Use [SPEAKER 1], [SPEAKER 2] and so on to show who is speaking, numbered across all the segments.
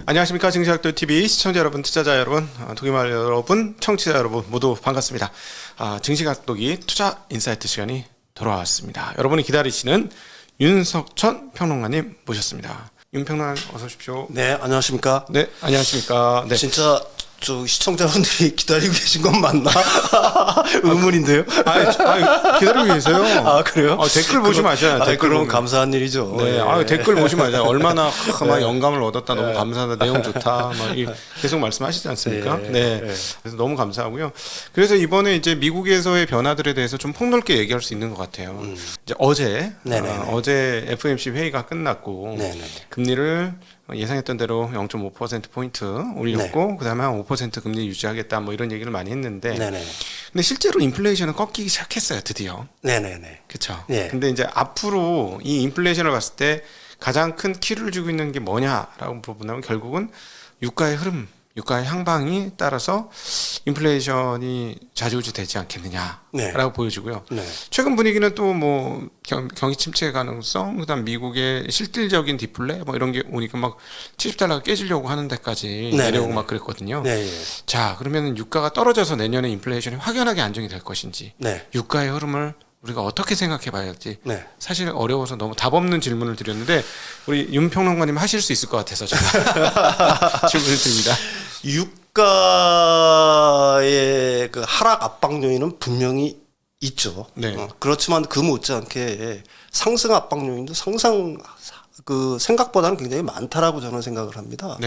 [SPEAKER 1] 안녕하십니까. 증시학도TV 시청자 여러분, 투자자 여러분, 독일말 여러분, 청취자 여러분 모두 반갑습니다. 증시각도기 투자 인사이트 시간이 돌아왔습니다. 여러분이 기다리시는 윤석천 평론가님 모셨습니다. 윤 평론가 어서 오십시오.
[SPEAKER 2] 네, 안녕하십니까.
[SPEAKER 1] 네, 안녕하십니까. 네.
[SPEAKER 2] 진짜 저 시청자분들이 기다리고 계신 건 맞나? 의문인데요.
[SPEAKER 1] 기다리고 계세요.
[SPEAKER 2] 아, 그래요?
[SPEAKER 1] 댓글 보시면 아시잖아요. 댓글
[SPEAKER 2] 그럼
[SPEAKER 1] 보면.
[SPEAKER 2] 감사한 일이죠.
[SPEAKER 1] 네,
[SPEAKER 2] 네.
[SPEAKER 1] 댓글 보시면 아시잖아요. 얼마나 막 영감을 얻었다, 너무 감사하다, 내용 좋다, 막 계속 말씀하시지 않습니까? 네. 그래서 너무 감사하고요. 그래서 이번에 이제 미국에서의 변화들에 대해서 좀 폭넓게 얘기할 수 있는 것 같아요. 이제 어제 FOMC 회의가 끝났고 금리를 예상했던 대로 0.5%포인트 올렸고 그다음에 한 5% 금리 유지하겠다 뭐 이런 얘기를 많이 했는데 근데 실제로 인플레이션은 꺾이기 시작했어요. 드디어. 그렇죠.
[SPEAKER 2] 네.
[SPEAKER 1] 근데 이제 앞으로 이 인플레이션을 봤을 때 가장 큰 키를 주고 있는 게 뭐냐라고 물어보면 결국은 유가의 흐름, 유가의 향방이 따라서 인플레이션이 좌지우지 되지 않겠느냐라고 보여지고요. 최근 분위기는 또 뭐 경기 침체 가능성, 그다음 미국의 실질적인 디플레 뭐 이런 게 오니까 막 $70가 깨지려고 하는 데까지 내려오고 막 그랬거든요. 자, 그러면 유가가 떨어져서 내년에 인플레이션이 확연하게 안정이 될 것인지, 유가의 흐름을 우리가 어떻게 생각해 봐야 할지 사실 어려워서 너무 답 없는 질문을 드렸는데 우리 윤 평론가님 하실 수 있을 것 같아서 제가 질문을 드립니다.
[SPEAKER 2] 유가의 그 하락 압박 요인은 분명히 있죠. 그렇지만 그 못지않게 상승 압박 요인도 그 생각보다는 굉장히 많다라고 저는 생각을 합니다.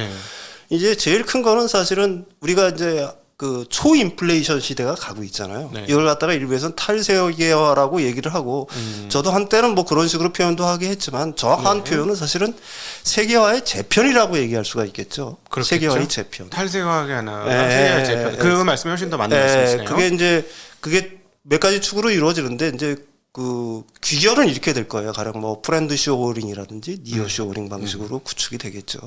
[SPEAKER 2] 이제 제일 큰 거는 사실은 우리가 이제 그 초인플레이션 시대가 가고 있잖아요. 이걸 갖다가 일부에서는 탈세계화라고 얘기를 하고 저도 한때는 뭐 그런 식으로 표현도 하게 했지만 정확한 표현은 사실은 세계화의 재편이라고 얘기할 수가 있겠죠. 세계화의 재편.
[SPEAKER 1] 탈세계화가 아니라 세계화의 재편. 그 말씀이 훨씬 더 맞는 말씀이시네요.
[SPEAKER 2] 그게 몇 가지 축으로 이루어지는데 이제 그 귀결은 이렇게 될 거예요. 가령 뭐 프렌드 쇼어링이라든지 니어 쇼어링 방식으로 구축이 되겠죠.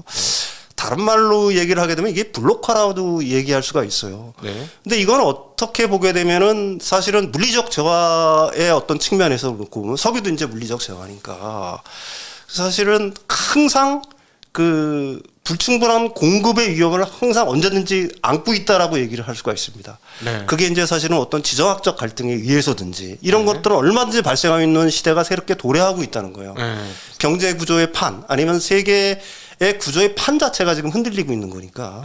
[SPEAKER 2] 다른 말로 얘기를 하게 되면 이게 블록화라고도 얘기할 수가 있어요. 근데 이건 어떻게 보게 되면은 사실은 물리적 재화의 어떤 측면에서 놓고 보면 석유도 이제 물리적 재화니까 사실은 항상 그 불충분한 공급의 위험을 항상 언제든지 안고 있다라고 얘기를 할 수가 있습니다. 그게 이제 사실은 어떤 지정학적 갈등에 의해서든지 이런 것들은 얼마든지 발생하고 있는 시대가 새롭게 도래하고 있다는 거예요. 경제 구조의 판 아니면 세계의 구조의 판 자체가 지금 흔들리고 있는 거니까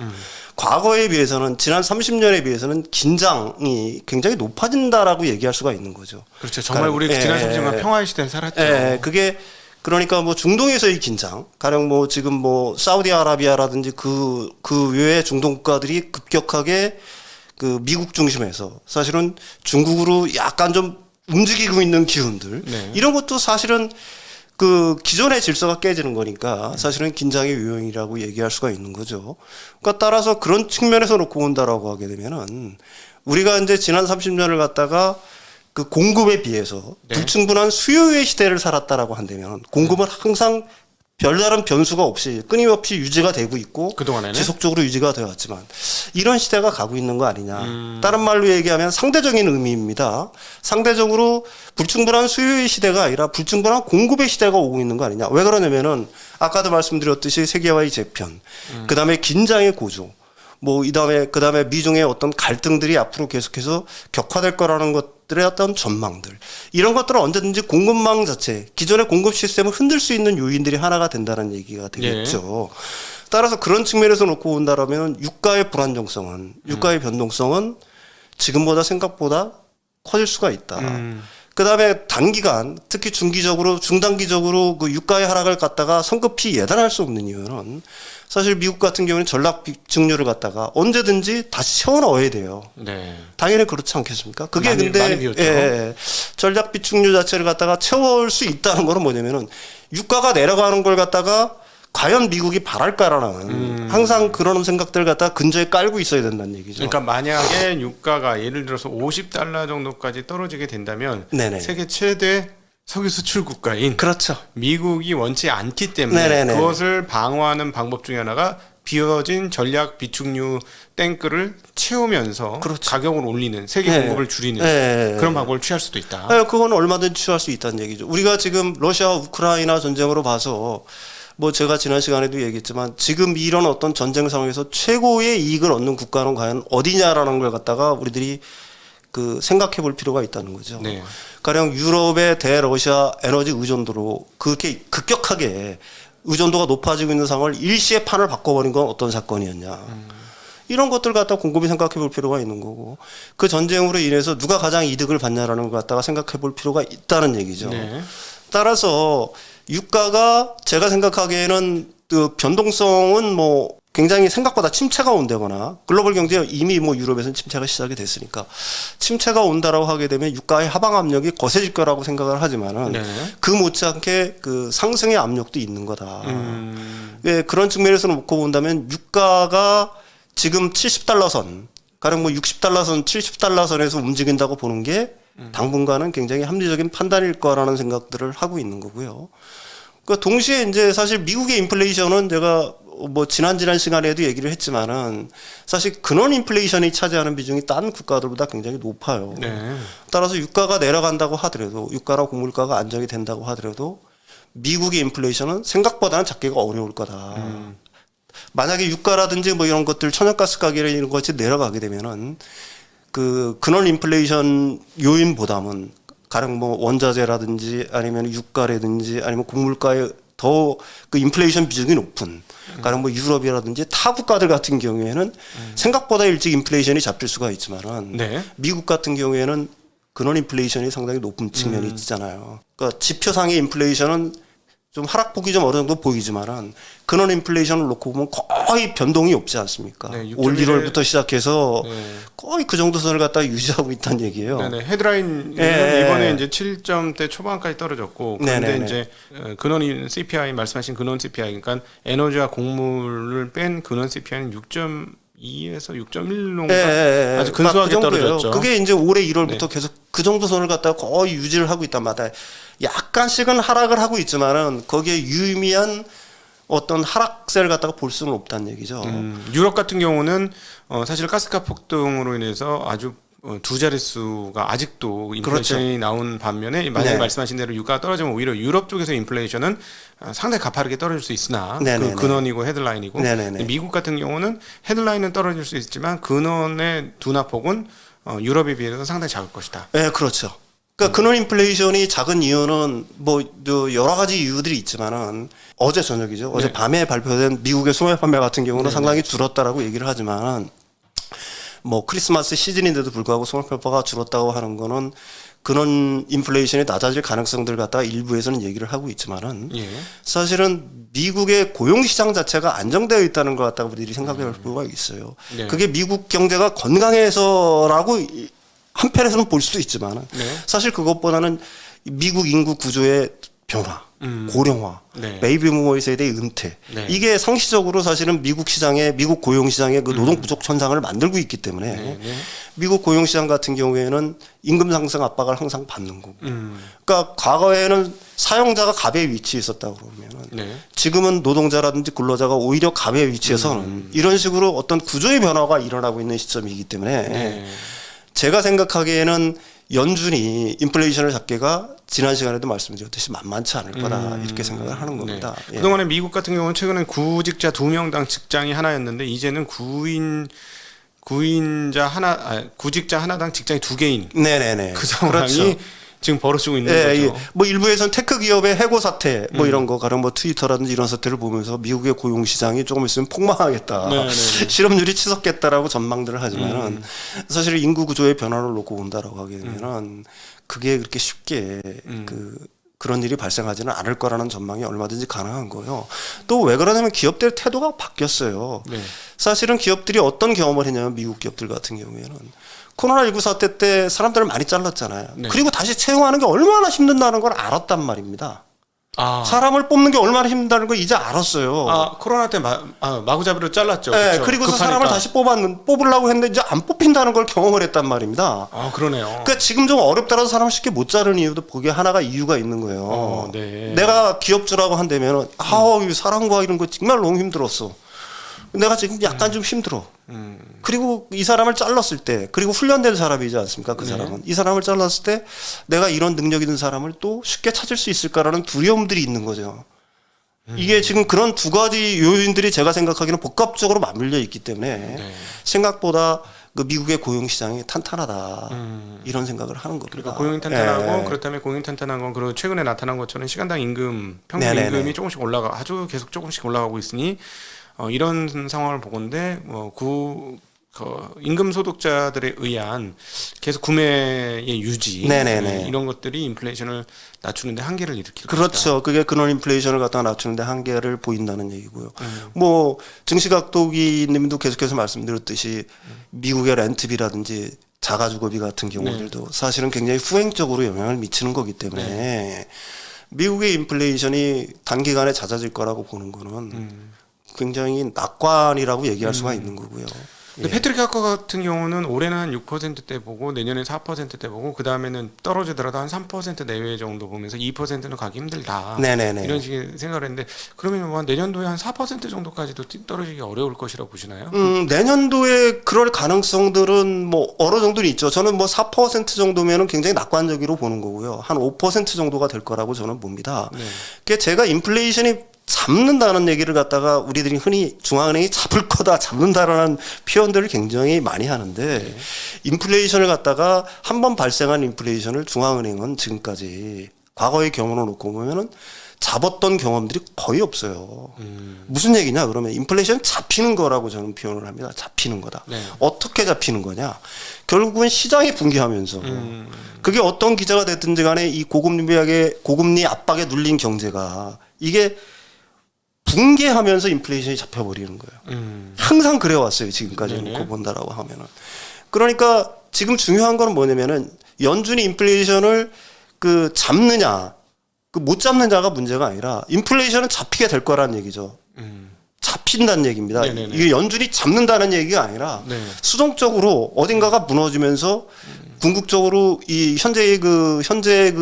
[SPEAKER 2] 과거에 비해서는 지난 30년에 비해서는 긴장이 굉장히 높아진다라고 얘기할 수가 있는 거죠.
[SPEAKER 1] 그렇죠. 정말 우리 지난 30년간 평화의 시대를 살았죠.
[SPEAKER 2] 그게 그러니까 뭐 중동에서의 긴장, 가령 뭐 지금 뭐 사우디아라비아라든지 그 외의 중동 국가들이 급격하게 그 미국 중심에서 사실은 중국으로 약간 좀 움직이고 있는 기운들 이런 것도 사실은 그 기존의 질서가 깨지는 거니까 사실은 긴장의 요인이라고 얘기할 수가 있는 거죠. 그러니까 따라서 그런 측면에서 놓고 본다라고 하게 되면은 우리가 이제 지난 30년을 갖다가 그 공급에 비해서 불충분한 수요의 시대를 살았다라고 한다면 공급은 항상 별다른 변수가 없이 끊임없이 유지가 되고 있고
[SPEAKER 1] 그동안에는?
[SPEAKER 2] 지속적으로 유지가 되어 왔지만 이런 시대가 가고 있는 거 아니냐. 다른 말로 얘기하면 상대적인 의미입니다. 상대적으로 불충분한 수요의 시대가 아니라 불충분한 공급의 시대가 오고 있는 거 아니냐. 왜 그러냐면은 아까도 말씀드렸듯이 세계화의 재편, 그다음에 긴장의 고조, 뭐 그다음에 미중의 어떤 갈등들이 앞으로 계속해서 격화될 거라는 것들의 어떤 전망들 이런 것들은 언제든지 공급망 자체 기존의 공급 시스템을 흔들 수 있는 요인들이 하나가 된다는 얘기가 되겠죠. 따라서 그런 측면에서 놓고 본다라면 유가의 불안정성은 유가의 변동성은 지금보다 생각보다 커질 수가 있다. 그다음에 단기간 특히 중단기적으로 그 유가의 하락을 갖다가 성급히 예단할 수 없는 이유는 사실 미국 같은 경우는 전략 비축률을 갖다가 언제든지 다시 채워 넣어야 돼요. 당연히 그렇지 않겠습니까? 그게 근데 전략 비축률 자체를 갖다가 채울 수 있다는 거는 뭐냐면은 유가가 내려가는 걸 갖다가 과연 미국이 바랄까라는 항상 그런 생각들을 갖다가 근저에 깔고 있어야 된다는 얘기죠.
[SPEAKER 1] 그러니까 만약에 유가가 예를 들어서 $50 정도까지 떨어지게 된다면 세계 최대 석유 수출 국가인 미국이 원치 않기 때문에 그것을 방어하는 방법 중에 하나가 비어진 전략 비축류 탱크를 채우면서 가격을 올리는 세계 공급을 줄이는 그런 방법을 취할 수도 있다.
[SPEAKER 2] 그건 얼마든지 취할 수 있다는 얘기죠. 우리가 지금 러시아와 우크라이나 전쟁으로 봐서 뭐 제가 지난 시간에도 얘기했지만 지금 이런 어떤 전쟁 상황에서 최고의 이익을 얻는 국가는 과연 어디냐라는 걸 갖다가 우리들이 그 생각해 볼 필요가 있다는 거죠.
[SPEAKER 1] 네.
[SPEAKER 2] 가령 유럽의 대러시아 에너지 의존도로 그렇게 급격하게 의존도가 높아지고 있는 상황을 일시에 판을 바꿔버린 건 어떤 사건이었냐. 이런 것들 갖다 곰곰이 생각해 볼 필요가 있는 거고 그 전쟁으로 인해서 누가 가장 이득을 받냐라는 걸 갖다가 생각해 볼 필요가 있다는 얘기죠.
[SPEAKER 1] 네.
[SPEAKER 2] 따라서 유가가 제가 생각하기에는 그 변동성은 뭐 굉장히 생각보다 침체가 온다거나 글로벌 경제 이미 뭐 유럽에서는 침체가 시작이 됐으니까 침체가 온다라고 하게 되면 유가의 하방 압력이 거세질 거라고 생각을 하지만은
[SPEAKER 1] 네.
[SPEAKER 2] 그 못지않게 그 상승의 압력도 있는 거다. 예, 그런 측면에서 놓고 본다면 유가가 지금 70달러 선, 가령 뭐 60달러 선, 70달러 선에서 움직인다고 보는 게 당분간은 굉장히 합리적인 판단일 거라는 생각들을 하고 있는 거고요. 그 동시에 이제 사실 미국의 인플레이션은 제가 뭐 지난 시간에도 얘기를 했지만은 사실 근원 인플레이션이 차지하는 비중이 딴 국가들보다 굉장히 높아요.
[SPEAKER 1] 네.
[SPEAKER 2] 따라서 유가가 내려간다고 하더라도 유가나 곡물가가 안정이 된다고 하더라도 미국의 인플레이션은 생각보다는 잡기가 어려울 거다. 만약에 유가라든지 뭐 이런 것들 천연가스 가격 이런 것이 내려가게 되면은 그 근원 인플레이션 요인보다는 가령 뭐 원자재라든지 아니면 유가라든지 아니면 곡물가에 더 그 인플레이션 비중이 높은 가령 뭐 유럽이라든지 타 국가들 같은 경우에는 생각보다 일찍 인플레이션이 잡힐 수가 있지만은
[SPEAKER 1] 네.
[SPEAKER 2] 미국 같은 경우에는 근원 인플레이션이 상당히 높은 측면이 있잖아요. 그러니까 지표상의 인플레이션은 좀 하락폭이 좀 어느 정도 보이지만은 근원 인플레이션을 놓고 보면 거의 변동이 없지 않습니까?
[SPEAKER 1] 네,
[SPEAKER 2] 올 1월부터 시작해서
[SPEAKER 1] 네.
[SPEAKER 2] 거의 그 정도 선을 갖다 유지하고 있다는 얘기예요.
[SPEAKER 1] 네네. 헤드라인은
[SPEAKER 2] 예.
[SPEAKER 1] 이번에 이제 7점대 초반까지 떨어졌고 그런데
[SPEAKER 2] 네네네.
[SPEAKER 1] 이제 근원 CPI 말씀하신 근원 CPI 그러니까 에너지와 곡물을 뺀 근원 CPI는 6.2에서 6.1로 아주 근소하게
[SPEAKER 2] 그 정도예요.
[SPEAKER 1] 떨어졌죠.
[SPEAKER 2] 그게 이제 올해 1월부터 계속 그 정도 선을 갖다가 거의 유지를 하고 있단 말이야. 약간씩은 하락을 하고 있지만은 거기에 유의미한 어떤 하락세를 갖다가 볼 수는 없다는 얘기죠.
[SPEAKER 1] 유럽 같은 경우는 사실 가스값 폭등으로 인해서 아주 두 자릿수가 아직도 인플레이션이 나온 반면에 만약에
[SPEAKER 2] 네.
[SPEAKER 1] 말씀하신 대로 유가가 떨어지면 오히려 유럽 쪽에서 인플레이션은 상당히 가파르게 떨어질 수 있으나
[SPEAKER 2] 네네네.
[SPEAKER 1] 그 근원이고 헤드라인이고
[SPEAKER 2] 네네네.
[SPEAKER 1] 미국 같은 경우는 헤드라인은 떨어질 수 있지만 근원의 둔화폭은 유럽에 비해서 상당히 작을 것이다.
[SPEAKER 2] 네, 그렇죠. 그러니까 근원 인플레이션이 작은 이유는 뭐 여러 가지 이유들이 있지만은 어제 저녁이죠. 어제 밤에 발표된 미국의 소매 판매 같은 경우는 상당히 줄었다라고 얘기를 하지만 뭐 크리스마스 시즌인데도 불구하고 소매 판매가 줄었다고 하는 거는 근원 인플레이션이 낮아질 가능성들 갖다가 일부에서는 얘기를 하고 있지만은
[SPEAKER 1] 예.
[SPEAKER 2] 사실은 미국의 고용 시장 자체가 안정되어 있다는 것 같다고 우리들이 생각해 볼 필요가 있어요.
[SPEAKER 1] 네.
[SPEAKER 2] 그게 미국 경제가 건강해서라고 한편에서는 볼 수도 있지만
[SPEAKER 1] 네.
[SPEAKER 2] 사실 그것보다는 미국 인구 구조의 변화, 고령화,
[SPEAKER 1] 네.
[SPEAKER 2] 베이비 부머 세대의 은퇴
[SPEAKER 1] 네.
[SPEAKER 2] 이게 상시적으로 사실은 미국 시장의 미국 고용 시장의 그 노동 부족 현상을 만들고 있기 때문에
[SPEAKER 1] 네.
[SPEAKER 2] 미국 고용 시장 같은 경우에는 임금 상승 압박을 항상 받는 거고. 그러니까 과거에는 사용자가 갑의 위치에 있었다고 그러면은
[SPEAKER 1] 네.
[SPEAKER 2] 지금은 노동자라든지 근로자가 오히려 갑의 위치에서는 이런 식으로 어떤 구조의 변화가 일어나고 있는 시점이기 때문에
[SPEAKER 1] 네.
[SPEAKER 2] 제가 생각하기에는 연준이 인플레이션을 잡기가 지난 시간에도 말씀드렸듯이 만만치 않을 거다 이렇게 생각을 하는 겁니다.
[SPEAKER 1] 네.
[SPEAKER 2] 예.
[SPEAKER 1] 그동안에 미국 같은 경우는 최근에 구직자 2명당 직장이 하나였는데 이제는 구직자 하나당 직장이 2개인
[SPEAKER 2] 네네네.
[SPEAKER 1] 그 상황이
[SPEAKER 2] 그렇죠.
[SPEAKER 1] 지금 벌어지고 있는
[SPEAKER 2] 예,
[SPEAKER 1] 거죠.
[SPEAKER 2] 예. 뭐 일부에서는 테크 기업의 해고 사태 뭐 이런 거 가령 뭐 트위터라든지 이런 사태를 보면서 미국의 고용 시장이 조금 있으면 폭망하겠다.
[SPEAKER 1] 네, 네,
[SPEAKER 2] 실업률이 치솟겠다라고 전망들을 하지만은 사실 인구 구조의 변화를 놓고 본다라고 하게 되면은 그게 그렇게 쉽게 그런 일이 발생하지는 않을 거라는 전망이 얼마든지 가능한 거예요. 또 왜 그러냐면 기업들의 태도가 바뀌었어요.
[SPEAKER 1] 네.
[SPEAKER 2] 사실은 기업들이 어떤 경험을 했냐면 미국 기업들 같은 경우에는 코로나19 사태 때 사람들을 많이 잘랐잖아요.
[SPEAKER 1] 네.
[SPEAKER 2] 그리고 다시 채용하는 게 얼마나 힘든다는 걸 알았단 말입니다. 사람을 뽑는 게 얼마나 힘든다는 걸 이제 알았어요.
[SPEAKER 1] 코로나 때 마구잡이로 잘랐죠.
[SPEAKER 2] 네,
[SPEAKER 1] 그쵸?
[SPEAKER 2] 그리고서
[SPEAKER 1] 급하니까.
[SPEAKER 2] 사람을 다시 뽑으려고 했는데 이제 안 뽑힌다는 걸 경험을 했단 말입니다.
[SPEAKER 1] 그러네요.
[SPEAKER 2] 그러니까 지금 좀 어렵더라도 사람을 쉽게 못 자르는 이유도 거기에 하나가 이유가 있는 거예요.
[SPEAKER 1] 네.
[SPEAKER 2] 내가 기업주라고 한다면 이 사람과 이런 거 정말 너무 힘들었어. 내가 지금 약간 좀 힘들어. 그리고 이 사람을 잘랐을 때, 그리고 훈련된 사람이지 않습니까? 그 사람은. 이 사람을 잘랐을 때 내가 이런 능력 있는 사람을 또 쉽게 찾을 수 있을까라는 두려움들이 있는 거죠. 이게 지금 그런 두 가지 요인들이 제가 생각하기에는 복합적으로 맞물려 있기 때문에
[SPEAKER 1] 네.
[SPEAKER 2] 생각보다 그 미국의 고용 시장이 탄탄하다 이런 생각을 하는 겁니다.
[SPEAKER 1] 그러니까 고용이 탄탄하고
[SPEAKER 2] 예.
[SPEAKER 1] 그렇다면 고용이 탄탄한 건 그리고 최근에 나타난 것처럼 시간당 임금 평균
[SPEAKER 2] 네네네.
[SPEAKER 1] 임금이 조금씩 아주 계속 조금씩 올라가고 있으니 이런 상황을 보건대 임금 소득자들에 의한 계속 구매의 유지
[SPEAKER 2] 네네네.
[SPEAKER 1] 이런 것들이 인플레이션을 낮추는데 한계를 일으킬 것이다.
[SPEAKER 2] 그렇죠. 그게 근원 인플레이션을 갖다가 낮추는데 한계를 보인다는 얘기고요. 뭐 증시각도기님도 계속해서 말씀드렸듯이 미국의 렌트비라든지 자가주거비 같은 경우들도 사실은 굉장히 후행적으로 영향을 미치는 거기 때문에 미국의 인플레이션이 단기간에 잦아질 거라고 보는 거는 굉장히 낙관이라고 얘기할 수가 있는 거고요.
[SPEAKER 1] 근데 패트릭 하커 같은 경우는 올해는 한 6%대 보고 내년엔 4%대 보고 그 다음에는 떨어지더라도 한 3% 내외 정도 보면서 2%는 가기 힘들다.
[SPEAKER 2] 네네네.
[SPEAKER 1] 이런 식의 생각을 했는데 그러면 뭐 내년도에 한 4% 정도까지도 떨어지기 어려울 것이라고 보시나요?
[SPEAKER 2] 내년도에 그럴 가능성들은 뭐 어느 정도는 있죠. 저는 뭐 4% 정도면은 굉장히 낙관적으로 보는 거고요. 한 5% 정도가 될 거라고 저는 봅니다.
[SPEAKER 1] 네.
[SPEAKER 2] 그게 제가 인플레이션이 잡는다는 얘기를 갖다가 우리들이 흔히 중앙은행이 잡을 거다, 잡는다라는 표현들을 굉장히 많이 하는데 인플레이션을 갖다가 한 번 발생한 인플레이션을 중앙은행은 지금까지 과거의 경험을 놓고 보면은 잡았던 경험들이 거의 없어요. 무슨 얘기냐? 그러면 인플레이션 잡히는 거라고 저는 표현을 합니다. 잡히는 거다.
[SPEAKER 1] 네.
[SPEAKER 2] 어떻게 잡히는 거냐? 결국은 시장이 붕괴하면서 그게 어떤 기자가 됐든지 간에 이 고금리 압박에 눌린 경제가 이게 붕괴하면서 인플레이션이 잡혀버리는 거예요. 항상 그래왔어요. 지금까지 놓고 본다라고 하면은. 그러니까 지금 중요한 건 뭐냐면은 연준이 인플레이션을 그 잡느냐, 그 못 잡느냐가 문제가 아니라 인플레이션은 잡히게 될 거라는 얘기죠. 잡힌다는 얘기입니다.
[SPEAKER 1] 네네네.
[SPEAKER 2] 이게 연준이 잡는다는 얘기가 아니라
[SPEAKER 1] 네.
[SPEAKER 2] 수동적으로 어딘가가 무너지면서 궁극적으로 이 현재 그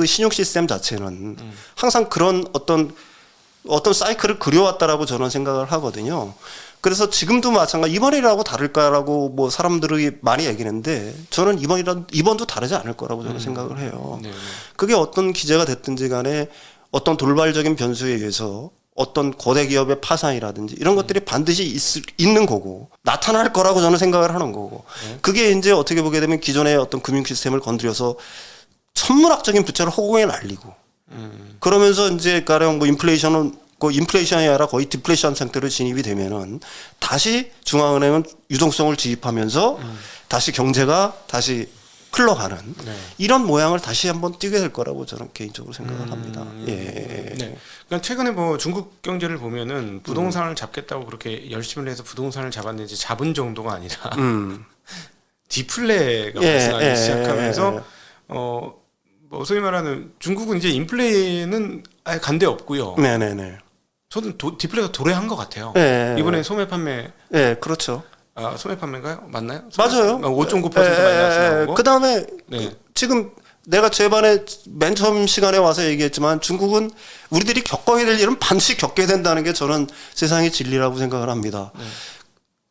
[SPEAKER 2] 신용 시스템 자체는 항상 그런 어떤 사이클을 그려왔다라고 저는 생각을 하거든요. 그래서 지금도 마찬가지 이번이라고 다를까라고 뭐 사람들이 많이 얘기하는데 저는 이번도 다르지 않을 거라고 저는 생각을 해요.
[SPEAKER 1] 네.
[SPEAKER 2] 그게 어떤 기제가 됐든지 간에 어떤 돌발적인 변수에 의해서 어떤 거대 기업의 파산이라든지 이런 것들이 반드시 있는 거고 나타날 거라고 저는 생각을 하는 거고 그게 이제 어떻게 보게 되면 기존의 어떤 금융 시스템을 건드려서 천문학적인 부채를 허공에 날리고 그러면서 이제 가령 뭐 인플레이션이 아니라 거의 디플레이션 상태로 진입이 되면은 다시 중앙은행은 유동성을 지입하면서 다시 경제가 다시 흘러가는 이런 모양을 다시 한번 띄게 될 거라고 저는 개인적으로 생각을 합니다. 예.
[SPEAKER 1] 네. 그러니까 최근에 뭐 중국 경제를 보면은 부동산을 잡겠다고 그렇게 열심히 해서 부동산을 잡았는지 잡은 정도가 아니라 디플레가 발생하기 시작하면서 뭐 소위 말하는 중국은 이제 인플레는 아예 간데 없고요.
[SPEAKER 2] 네네네.
[SPEAKER 1] 저는 디플레가 도래한 것 같아요.
[SPEAKER 2] 네.
[SPEAKER 1] 이번에 소매 판매.
[SPEAKER 2] 네, 그렇죠.
[SPEAKER 1] 소매 판매인가요? 맞나요?
[SPEAKER 2] 맞아요.
[SPEAKER 1] 5.9% 마이너스 나오고.
[SPEAKER 2] 그 다음에
[SPEAKER 1] 네.
[SPEAKER 2] 지금 내가 제반에 맨 처음 시간에 와서 얘기했지만 중국은 우리들이 겪어야 될 일은 반드시 겪게 된다는 게 저는 세상의 진리라고 생각을 합니다.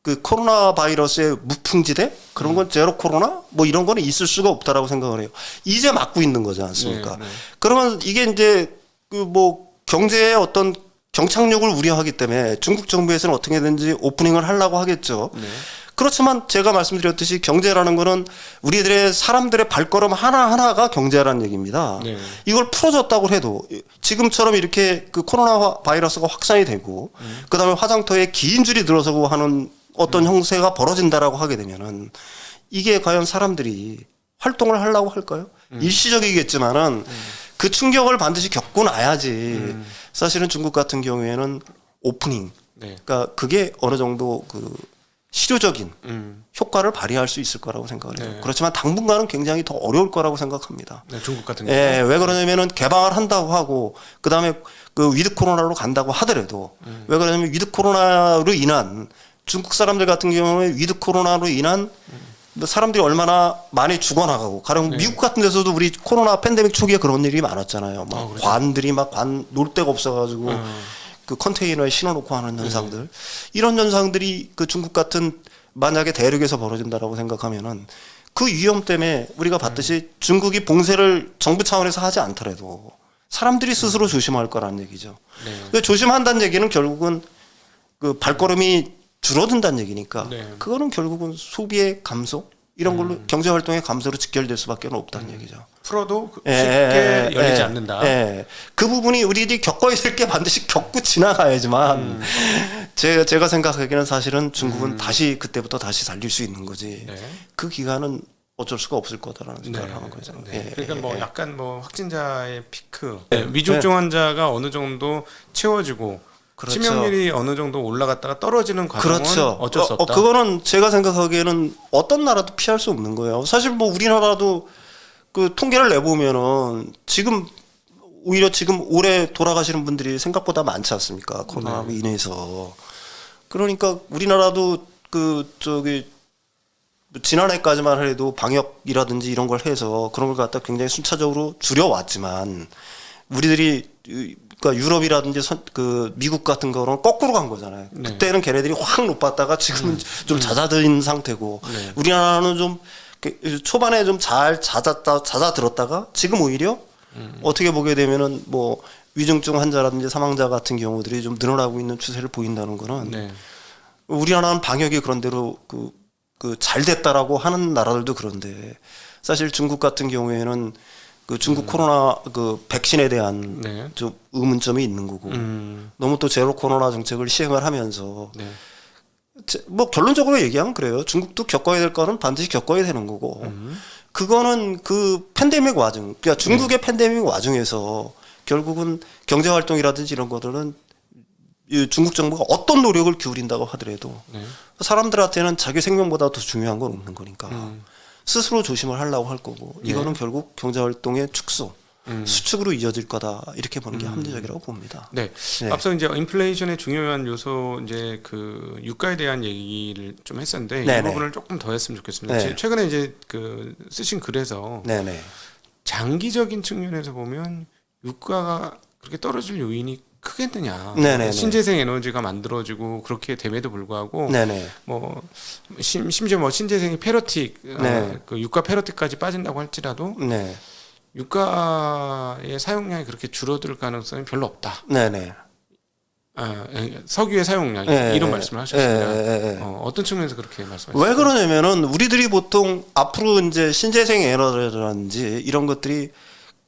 [SPEAKER 2] 그 코로나 바이러스의 무풍지대 그런 건 제로 코로나 뭐 이런 거는 있을 수가 없다라고 생각을 해요. 이제 맞고 있는 거지 않습니까?
[SPEAKER 1] 네.
[SPEAKER 2] 그러면 이게 이제 그 뭐 경제의 어떤 경착륙을 우려하기 때문에 중국 정부에서는 어떻게든지 오프닝을 하려고 하겠죠. 그렇지만 제가 말씀드렸듯이 경제라는 거는 우리들의 사람들의 발걸음 하나하나가 경제라는 얘기입니다.
[SPEAKER 1] 네.
[SPEAKER 2] 이걸 풀어줬다고 해도 지금처럼 이렇게 그 코로나 바이러스가 확산이 되고 그다음에 화장터에 긴 줄이 들어서고 하는 어떤 형세가 벌어진다라고 하게 되면은 이게 과연 사람들이 활동을 하려고 할까요? 일시적이겠지만은 그 충격을 반드시 겪고 나야지 사실은 중국 같은 경우에는 오프닝 그러니까 그게 어느 정도 그 실효적인 효과를 발휘할 수 있을 거라고 생각을 해요. 그렇지만 당분간은 굉장히 더 어려울 거라고 생각합니다.
[SPEAKER 1] 네, 중국 같은 경우.
[SPEAKER 2] 예, 왜 그러냐면은 개방을 한다고 하고 그다음에 그 위드 코로나로 간다고 하더라도 왜 그러냐면 위드 코로나로 인한 중국 사람들 같은 경우에 위드 코로나로 인한 사람들이 얼마나 많이 죽어나가고 가령 미국 같은 데서도 우리 코로나 팬데믹 초기에 그런 일이 많았잖아요. 막
[SPEAKER 1] 그렇죠.
[SPEAKER 2] 관들이 막 관 놀 데가 없어가지고 그 컨테이너에 실어놓고 하는 현상들 이런 현상들이 그 중국 같은 만약에 대륙에서 벌어진다라고 생각하면은 그 위험 때문에 우리가 봤듯이 중국이 봉쇄를 정부 차원에서 하지 않더라도 사람들이 스스로 조심할 거라는 얘기죠.
[SPEAKER 1] 네.
[SPEAKER 2] 근데 조심한다는 얘기는 결국은 그 발걸음이 줄어든다는 얘기니까
[SPEAKER 1] 네.
[SPEAKER 2] 그거는 결국은 소비의 감소 이런 걸로 경제 활동의 감소로 직결될 수밖에 없다는 얘기죠.
[SPEAKER 1] 풀어도 쉽게 열리지 않는다.
[SPEAKER 2] 그 부분이 우리들이 겪어야 될 게 반드시 겪고 지나가야지만 제가 생각하기에는 사실은 중국은 다시 그때부터 다시 달릴 수 있는 거지.
[SPEAKER 1] 네.
[SPEAKER 2] 그 기간은 어쩔 수가 없을 거다라는 생각을 하는 거죠.
[SPEAKER 1] 네. 그러니까 뭐 약간 뭐 확진자의 피크, 위중증 환자가 어느 정도 채워지고
[SPEAKER 2] 그렇죠.
[SPEAKER 1] 치명률이 어느 정도 올라갔다가 떨어지는 과정은
[SPEAKER 2] 그렇죠.
[SPEAKER 1] 어쩔 수 없다.
[SPEAKER 2] 그거는 제가 생각하기에는 어떤 나라도 피할 수 없는 거예요. 사실 뭐 우리나라도 그 통계를 내보면은 지금 오히려 지금 올해 돌아가시는 분들이 생각보다 많지 않습니까? 코로나로 인해서. 그러니까 우리나라도 그 저기 지난해까지만 해도 방역이라든지 이런 걸 해서 그런 걸 갖다 굉장히 순차적으로 줄여왔지만 우리들이 그러니까 유럽이라든지 그 미국 같은 거는 거꾸로 간 거잖아요.
[SPEAKER 1] 네.
[SPEAKER 2] 그때는 걔네들이 확 높았다가 지금은 좀 잦아든 상태고
[SPEAKER 1] 네.
[SPEAKER 2] 우리나라는 좀 초반에 좀 잘 잦아들었다가 지금 오히려 어떻게 보게 되면은 뭐 위중증 환자라든지 사망자 같은 경우들이 좀 늘어나고 있는 추세를 보인다는 거는
[SPEAKER 1] 네.
[SPEAKER 2] 우리나라는 방역이 그런 대로 그 잘 됐다라고 하는 나라들도 그런데 사실 중국 같은 경우에는 그 중국 코로나 그 백신에 대한
[SPEAKER 1] 네.
[SPEAKER 2] 좀 의문점이 있는 거고 너무 또 제로 코로나 정책을 시행을 하면서
[SPEAKER 1] 네.
[SPEAKER 2] 뭐 결론적으로 얘기하면 그래요. 중국도 겪어야 될 거는 반드시 겪어야 되는 거고 그거는 그 팬데믹 와중 그러니까 중국의 팬데믹 와중에서 결국은 경제 활동이라든지 이런 것들은 이 중국 정부가 어떤 노력을 기울인다고 하더라도
[SPEAKER 1] 네.
[SPEAKER 2] 사람들한테는 자기 생명보다 더 중요한 건 없는 거니까 스스로 조심을 하려고 할 거고 이거는 결국 경제 활동의 축소, 수축으로 이어질 거다 이렇게 보는 게 합리적이라고 봅니다.
[SPEAKER 1] 네.
[SPEAKER 2] 네.
[SPEAKER 1] 앞서 이제 인플레이션의 중요한 요소 이제 그 유가에 대한 얘기를 좀 했었는데
[SPEAKER 2] 네네.
[SPEAKER 1] 이 부분을 조금 더 했으면 좋겠습니다.
[SPEAKER 2] 네.
[SPEAKER 1] 최근에 이제 그 쓰신 글에서
[SPEAKER 2] 네네.
[SPEAKER 1] 장기적인 측면에서 보면 유가가 그렇게 떨어질 요인이 크겠느냐.
[SPEAKER 2] 네네네.
[SPEAKER 1] 신재생 에너지가 만들어지고 그렇게 됨에도 불구하고
[SPEAKER 2] 네네.
[SPEAKER 1] 뭐 심지어 뭐 신재생이 페러틱
[SPEAKER 2] 네.
[SPEAKER 1] 그 유가 페러틱까지 빠진다고 할지라도
[SPEAKER 2] 네.
[SPEAKER 1] 유가의 사용량이 그렇게 줄어들 가능성이 별로 없다.
[SPEAKER 2] 네네.
[SPEAKER 1] 석유의 사용량
[SPEAKER 2] 네,
[SPEAKER 1] 이런
[SPEAKER 2] 네,
[SPEAKER 1] 말씀을 하셨습니다.
[SPEAKER 2] 네.
[SPEAKER 1] 어떤 측면에서 그렇게 말씀하셨어요?
[SPEAKER 2] 왜 그러냐면은 우리들이 보통 앞으로 이제 신재생 에너지라든지 이런 것들이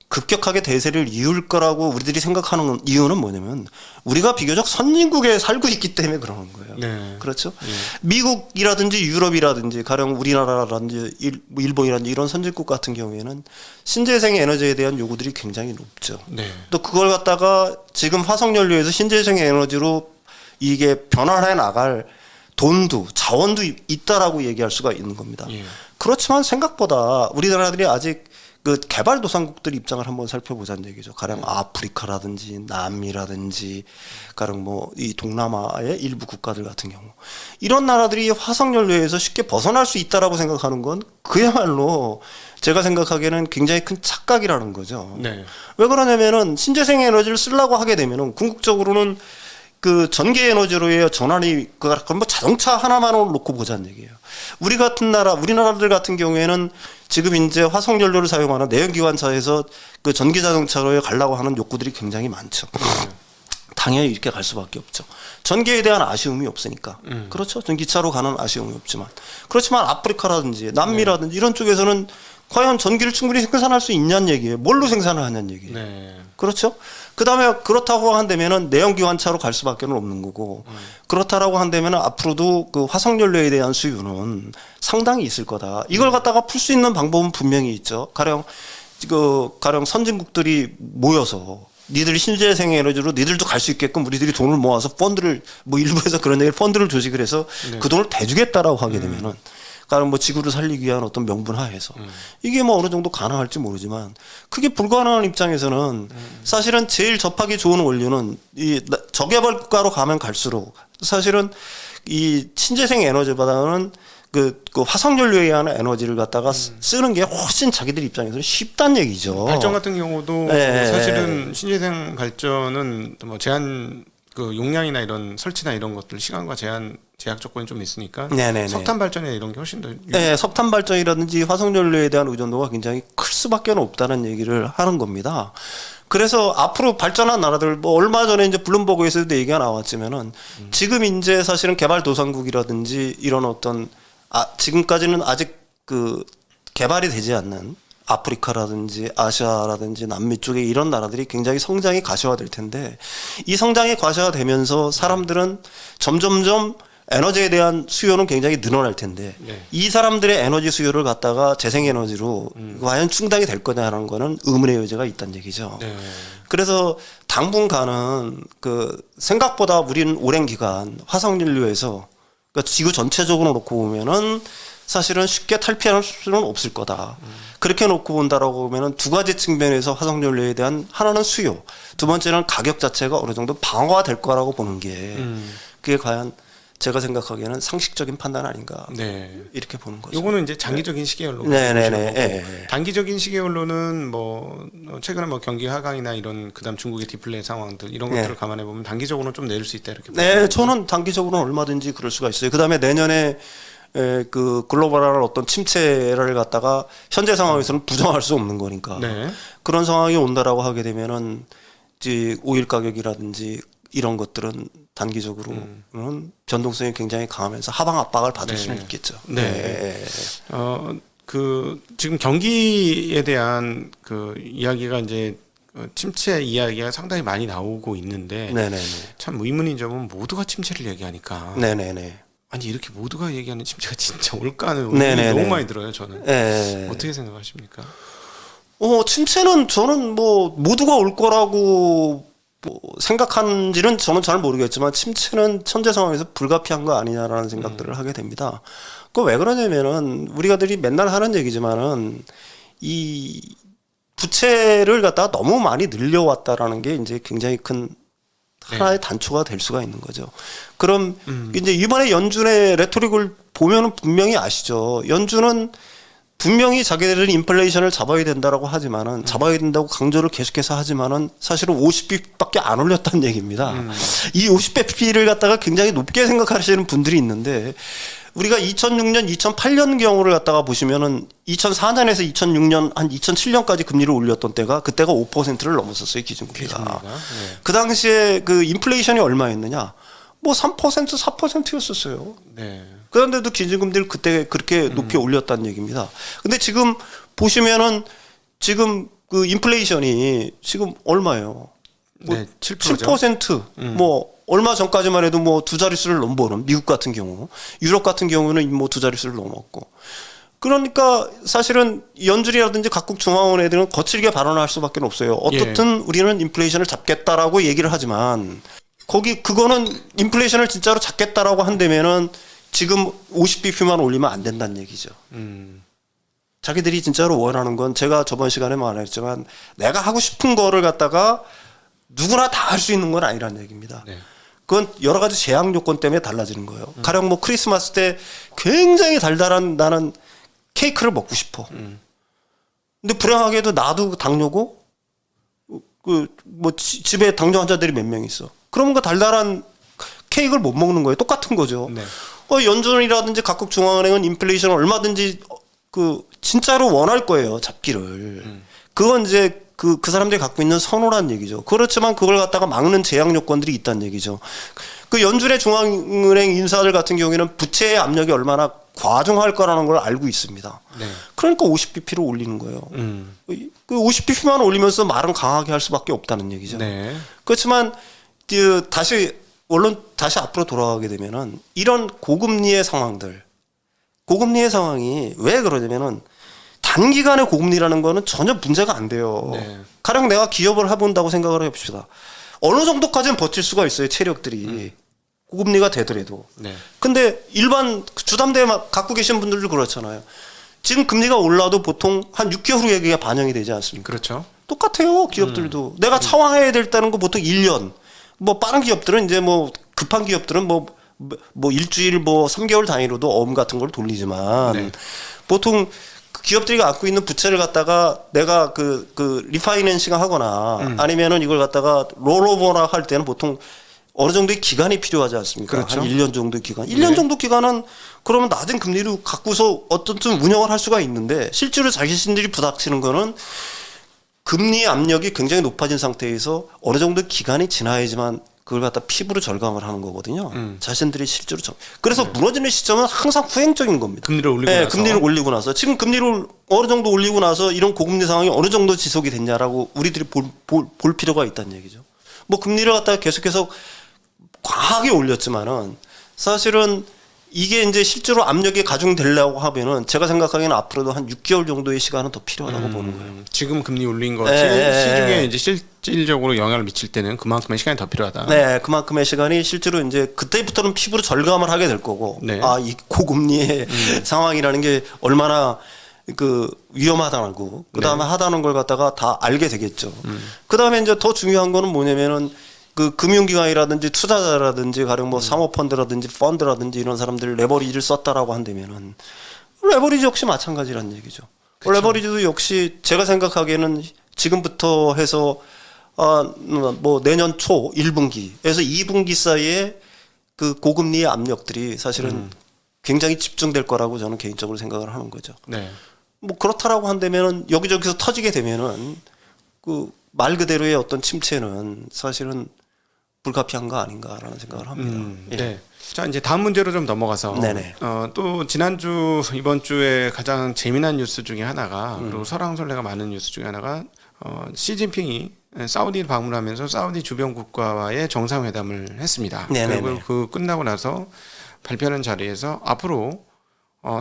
[SPEAKER 2] 급격하게 대세를 이을 거라고 우리들이 생각하는 이유는 뭐냐면 우리가 비교적 선진국에 살고 있기 때문에 그러는 거예요.
[SPEAKER 1] 네.
[SPEAKER 2] 그렇죠?
[SPEAKER 1] 네.
[SPEAKER 2] 미국이라든지 유럽이라든지 가령 우리나라라든지 일본이라든지 이런 선진국 같은 경우에는 신재생 에너지에 대한 요구들이 굉장히 높죠.
[SPEAKER 1] 네.
[SPEAKER 2] 또 그걸 갖다가 지금 화석연료에서 신재생 에너지로 이게 변환해 나갈 돈도 자원도 있다라고 얘기할 수가 있는 겁니다.
[SPEAKER 1] 예.
[SPEAKER 2] 그렇지만 생각보다 우리나라들이 아직 그 개발도상국들 입장을 한번 살펴보자는 얘기죠. 가령 아프리카라든지 남미라든지 가령 뭐 이 동남아의 일부 국가들 같은 경우 이런 나라들이 화석연료에서 쉽게 벗어날 수 있다라고 생각하는 건 그야말로 제가 생각하기에는 굉장히 큰 착각이라는 거죠.
[SPEAKER 1] 네.
[SPEAKER 2] 왜 그러냐면은 신재생 에너지를 쓰려고 하게 되면은 궁극적으로는 그 전기 에너지로의 전환이 그건 뭐 자동차 하나만으로 놓고 보자는 얘기예요. 우리 같은 나라, 우리나라들 같은 경우에는 지금 이제 화석 연료를 사용하는 내연기관차에서 그 전기 자동차로 가려고 하는 욕구들이 굉장히 많죠. 당연히 이렇게 갈 수밖에 없죠. 전기에 대한 아쉬움이 없으니까. 그렇죠. 전기차로 가는 아쉬움이 없지만. 그렇지만 아프리카라든지 남미라든지 이런 쪽에서는 과연 전기를 충분히 생산할 수 있냐는 얘기예요. 뭘로 생산을 하냐는 얘기예요.
[SPEAKER 1] 네.
[SPEAKER 2] 그렇죠? 그 다음에 그렇다고 한다면은 내연기관차로 갈 수밖에 없는 거고 그렇다라고 한다면은 앞으로도 그 화석연료에 대한 수요는 상당히 있을 거다. 이걸 갖다가 풀 수 있는 방법은 분명히 있죠. 가령 선진국들이 모여서 니들 신재생 에너지로 니들도 갈 수 있게끔 우리들이 돈을 모아서 펀드를 뭐 일부에서 그런 얘기를 펀드를 조직을 해서 그 돈을 대주겠다라고 하게 되면은 가령 뭐 지구를 살리기 위한 어떤 명분 하에서 이게 뭐 어느 정도 가능할지 모르지만 그게 불가능한 입장에서는 사실은 제일 접하기 좋은 원료는 이 저개발 국가로 가면 갈수록 사실은 이 신재생 에너지보다는 그 화석연료에 의한 에너지를 갖다가 쓰는 게 훨씬 자기들 입장에서는 쉽다는 얘기죠.
[SPEAKER 1] 발전 같은 경우도
[SPEAKER 2] 네.
[SPEAKER 1] 사실은 신재생 발전은 뭐 제한 그 용량이나 이런 설치나 이런 것들 시간과 제한 제약 조건이 좀 있으니까
[SPEAKER 2] 네네네.
[SPEAKER 1] 석탄 발전이나 이런 게 훨씬 더
[SPEAKER 2] 네, 석탄 발전이라든지 화석연료에 대한 의존도가 굉장히 클 수밖에 없다는 얘기를 하는 겁니다. 그래서 앞으로 발전한 나라들 뭐 얼마 전에 이제 블룸버그에서도 얘기가 나왔지만은 지금 이제 사실은 개발도상국이라든지 이런 어떤 지금까지는 아직 그 개발이 되지 않는 아프리카라든지 아시아라든지 남미 쪽에 이런 나라들이 굉장히 성장이 가시화될 텐데 이 성장이 가시화되면서 사람들은 점점점 에너지에 대한 수요는 굉장히 늘어날 텐데
[SPEAKER 1] 네.
[SPEAKER 2] 이 사람들의 에너지 수요를 갖다가 재생에너지로 과연 충당이 될 거냐라는 거는 의문의 여지가 있다는 얘기죠.
[SPEAKER 1] 네.
[SPEAKER 2] 그래서 당분간은 그 생각보다 우리는 오랜 기간 화석연료에서 그러니까 지구 전체적으로 놓고 보면은 사실은 쉽게 탈피할 수는 없을 거다. 그렇게 놓고 본다라고 보면은 두 가지 측면에서 화석연료에 대한 하나는 수요, 두 번째는 가격 자체가 어느 정도 방어가 될 거라고 보는 게 그게 과연 제가 생각하기에는 상식적인 판단 아닌가
[SPEAKER 1] 네.
[SPEAKER 2] 이렇게 보는 거죠.
[SPEAKER 1] 요거는 이제 장기적인 시계열로.
[SPEAKER 2] 네네네. 예.
[SPEAKER 1] 단기적인 시계열로는 뭐 최근에 뭐 경기 하강이나 이런 그다음 중국의 디플레 상황들 이런 것들을 감안해 보면 단기적으로는 좀 내릴 수 있다 이렇게.
[SPEAKER 2] 네, 저는 단기적으로는 얼마든지 그럴 수가 있어요. 그다음에 내년에 그 글로벌한 어떤 침체를 갖다가 현재 상황에서는 부정할 수 없는 거니까.
[SPEAKER 1] 네.
[SPEAKER 2] 그런 상황이 온다라고 하게 되면은 이제 오일 가격이라든지 이런 것들은 단기적으로는 변동성이 굉장히 강하면서 하방 압박을 받을 수는 있겠죠.
[SPEAKER 1] 네. 그 지금 경기에 대한 그 이야기가 이제 침체 이야기가 상당히 많이 나오고 있는데
[SPEAKER 2] 네네네.
[SPEAKER 1] 참 의문인 점은 모두가 침체를 얘기하니까
[SPEAKER 2] 네네네.
[SPEAKER 1] 아니 이렇게 모두가 얘기하는 침체가 진짜 올까 하는 의문이 너무 많이 들어요. 저는.
[SPEAKER 2] 네.
[SPEAKER 1] 어떻게 생각하십니까?
[SPEAKER 2] 침체는 저는 뭐 모두가 올 거라고 뭐 생각하는지는 저는 잘 모르겠지만 침체는 현재 상황에서 불가피한 거 아니냐라는 생각들을 하게 됩니다. 그 왜 그러냐면은 우리가들이 맨날 하는 얘기지만은 이 부채를 갖다가 너무 많이 늘려왔다라는 게 이제 굉장히 큰 하나의 단초가 될 수가 있는 거죠. 그럼 이제 이번에 연준의 레토릭을 보면은 분명히 아시죠. 연준은 분명히 자기들은 인플레이션을 잡아야 된다라고 하지만은 잡아야 된다고 강조를 계속해서 하지만은 사실은 50bp밖에 안 올렸다는 얘기입니다. 이 50bp를 갖다가 굉장히 높게 생각하시는 분들이 있는데 우리가 2006년, 2008년 경우를 갖다가 보시면은 2004년에서 2006년 한 2007년까지 금리를 올렸던 때가 그때가 5%를 넘었었어요, 기준금리가.
[SPEAKER 1] 네.
[SPEAKER 2] 그 당시에 그 인플레이션이 얼마였느냐? 뭐 3%, 4%였었어요.
[SPEAKER 1] 네.
[SPEAKER 2] 그런데도 기준금리를 그때 그렇게 높게 올렸다는 얘기입니다. 근데 지금 보시면은 지금 그 인플레이션이 지금 얼마예요? 뭐
[SPEAKER 1] 네, 7%죠.
[SPEAKER 2] 7%. 뭐 얼마 전까지만 해도 뭐 두 자릿수를 넘보는 미국 같은 경우, 유럽 같은 경우는 뭐 두 자릿수를 넘었고. 그러니까 사실은 연준이라든지 각국 중앙은행들은 거칠게 발언할 수밖에 없어요. 어떻든 우리는 인플레이션을 잡겠다라고 얘기를 하지만 그거는 인플레이션을 진짜로 잡겠다라고 한다면은 지금 50bp만 올리면 안 된다는 얘기죠. 자기들이 진짜로 원하는 건 제가 저번 시간에 말했지만 내가 하고 싶은 거를 갖다가 누구나 다 할 수 있는 건 아니라는 얘기입니다.
[SPEAKER 1] 네.
[SPEAKER 2] 그건 여러 가지 제약 요건 때문에 달라지는 거예요. 가령 뭐 크리스마스 때 굉장히 달달한 나는 케이크를 먹고 싶어. 근데 불행하게도 나도 당뇨고 그 뭐 집에 당뇨 환자들이 몇 명 있어. 그러면 그 달달한 케이크를 못 먹는 거예요. 똑같은 거죠.
[SPEAKER 1] 네.
[SPEAKER 2] 연준이라든지 각국 중앙은행은 인플레이션을 얼마든지 그 진짜로 원할 거예요. 잡기를. 그건 이제 그 사람들이 갖고 있는 선호란 얘기죠. 그렇지만 그걸 갖다가 막는 제약 요건들이 있다는 얘기죠. 그 연준의 중앙은행 인사들 같은 경우에는 부채의 압력이 얼마나 과중할 거라는 걸 알고 있습니다.
[SPEAKER 1] 네.
[SPEAKER 2] 그러니까 50bp를 올리는 거예요. 그 50bp만 올리면서 말은 강하게 할 수밖에 없다는 얘기죠.
[SPEAKER 1] 네.
[SPEAKER 2] 그렇지만 다시 앞으로 돌아가게 되면은 이런 고금리의 상황이 왜 그러냐면은 단기간의 고금리라는 거는 전혀 문제가 안 돼요.
[SPEAKER 1] 네.
[SPEAKER 2] 가령 내가 기업을 해본다고 생각을 해봅시다. 어느 정도까지는 버틸 수가 있어요. 체력들이. 고금리가 되더라도.
[SPEAKER 1] 네.
[SPEAKER 2] 근데 일반 주담대 갖고 계신 분들도 그렇잖아요. 지금 금리가 올라도 보통 한 6개월 후에 그게 반영이 되지 않습니까?
[SPEAKER 1] 그렇죠.
[SPEAKER 2] 똑같아요. 기업들도. 내가 차환해야 될다는 거 보통 1년. 뭐 빠른 기업들은 이제 뭐 급한 기업들은 뭐 일주일 뭐 3개월 단위로도 어음 같은 걸 돌리지만
[SPEAKER 1] 네.
[SPEAKER 2] 보통 그 기업들이 갖고 있는 부채를 갖다가 내가 그 리파이낸싱 하거나 아니면은 이걸 갖다가 롤오버나 할 때는 보통 어느 정도의 기간이 필요하지 않습니까?
[SPEAKER 1] 그렇죠.
[SPEAKER 2] 한 1년 정도의 기간. 1년 정도 기간은 그러면 낮은 금리로 갖고서 어떤 운영을 할 수가 있는데 실제로 자신들이 부닥치는 거는 금리 압력이 굉장히 높아진 상태에서 어느 정도 기간이 지나야지만 그걸 갖다 피부로 절감을 하는 거거든요. 자신들이 실제로 그래서 무너지는 시점은 항상 후행적인 겁니다.
[SPEAKER 1] 금리를 올리고
[SPEAKER 2] 네,
[SPEAKER 1] 나서.
[SPEAKER 2] 금리를 올리고 나서 지금 금리를 어느 정도 올리고 나서 이런 고금리 상황이 어느 정도 지속이 됐냐라고 우리들이 볼 필요가 있다는 얘기죠. 뭐 금리를 갖다가 계속해서 과하게 올렸지만은 사실은 이게 이제 실제로 압력이 가중되려고 하면은 제가 생각하기에는 앞으로도 한 6개월 정도의 시간은 더 필요하다고 보는 거예요.
[SPEAKER 1] 지금 금리 올린 것이
[SPEAKER 2] 네.
[SPEAKER 1] 시중에 이제 실질적으로 영향을 미칠 때는 그만큼의 시간이 더 필요하다.
[SPEAKER 2] 네, 그만큼의 시간이 실제로 이제 그때부터는 피부로 절감을 하게 될 거고,
[SPEAKER 1] 네.
[SPEAKER 2] 아, 이 고금리의 상황이라는 게 얼마나 그 위험하다고, 그 다음에 하다는 걸 갖다가 다 알게 되겠죠. 그 다음에 이제 더 중요한 거는 뭐냐면은 그 금융기관이라든지 투자자라든지 가령 뭐 사모펀드라든지 펀드라든지 이런 사람들 레버리지를 썼다라고 한다면은 레버리지 역시 마찬가지라는 얘기죠.
[SPEAKER 1] 그쵸.
[SPEAKER 2] 레버리지도 역시 제가 생각하기에는 지금부터 해서 뭐 내년 초 1분기에서 2분기 사이에 그 고금리의 압력들이 사실은 굉장히 집중될 거라고 저는 개인적으로 생각을 하는 거죠.
[SPEAKER 1] 네.
[SPEAKER 2] 뭐 그렇다라고 한다면은 여기저기서 터지게 되면은 그 말 그대로의 어떤 침체는 사실은 불가피한 거 아닌가라는 생각을 합니다. 예.
[SPEAKER 1] 네. 자, 이제 다음 문제로 좀 넘어가서
[SPEAKER 2] 네네.
[SPEAKER 1] 또 지난주 이번 주에 가장 재미난 뉴스 중에 하나가 그리고 설왕설래가 많은 뉴스 중에 하나가 시진핑이 사우디 방문하면서 사우디 주변 국가와의 정상회담을 했습니다.
[SPEAKER 2] 네네네.
[SPEAKER 1] 그리고 그 끝나고 나서 발표하는 자리에서 앞으로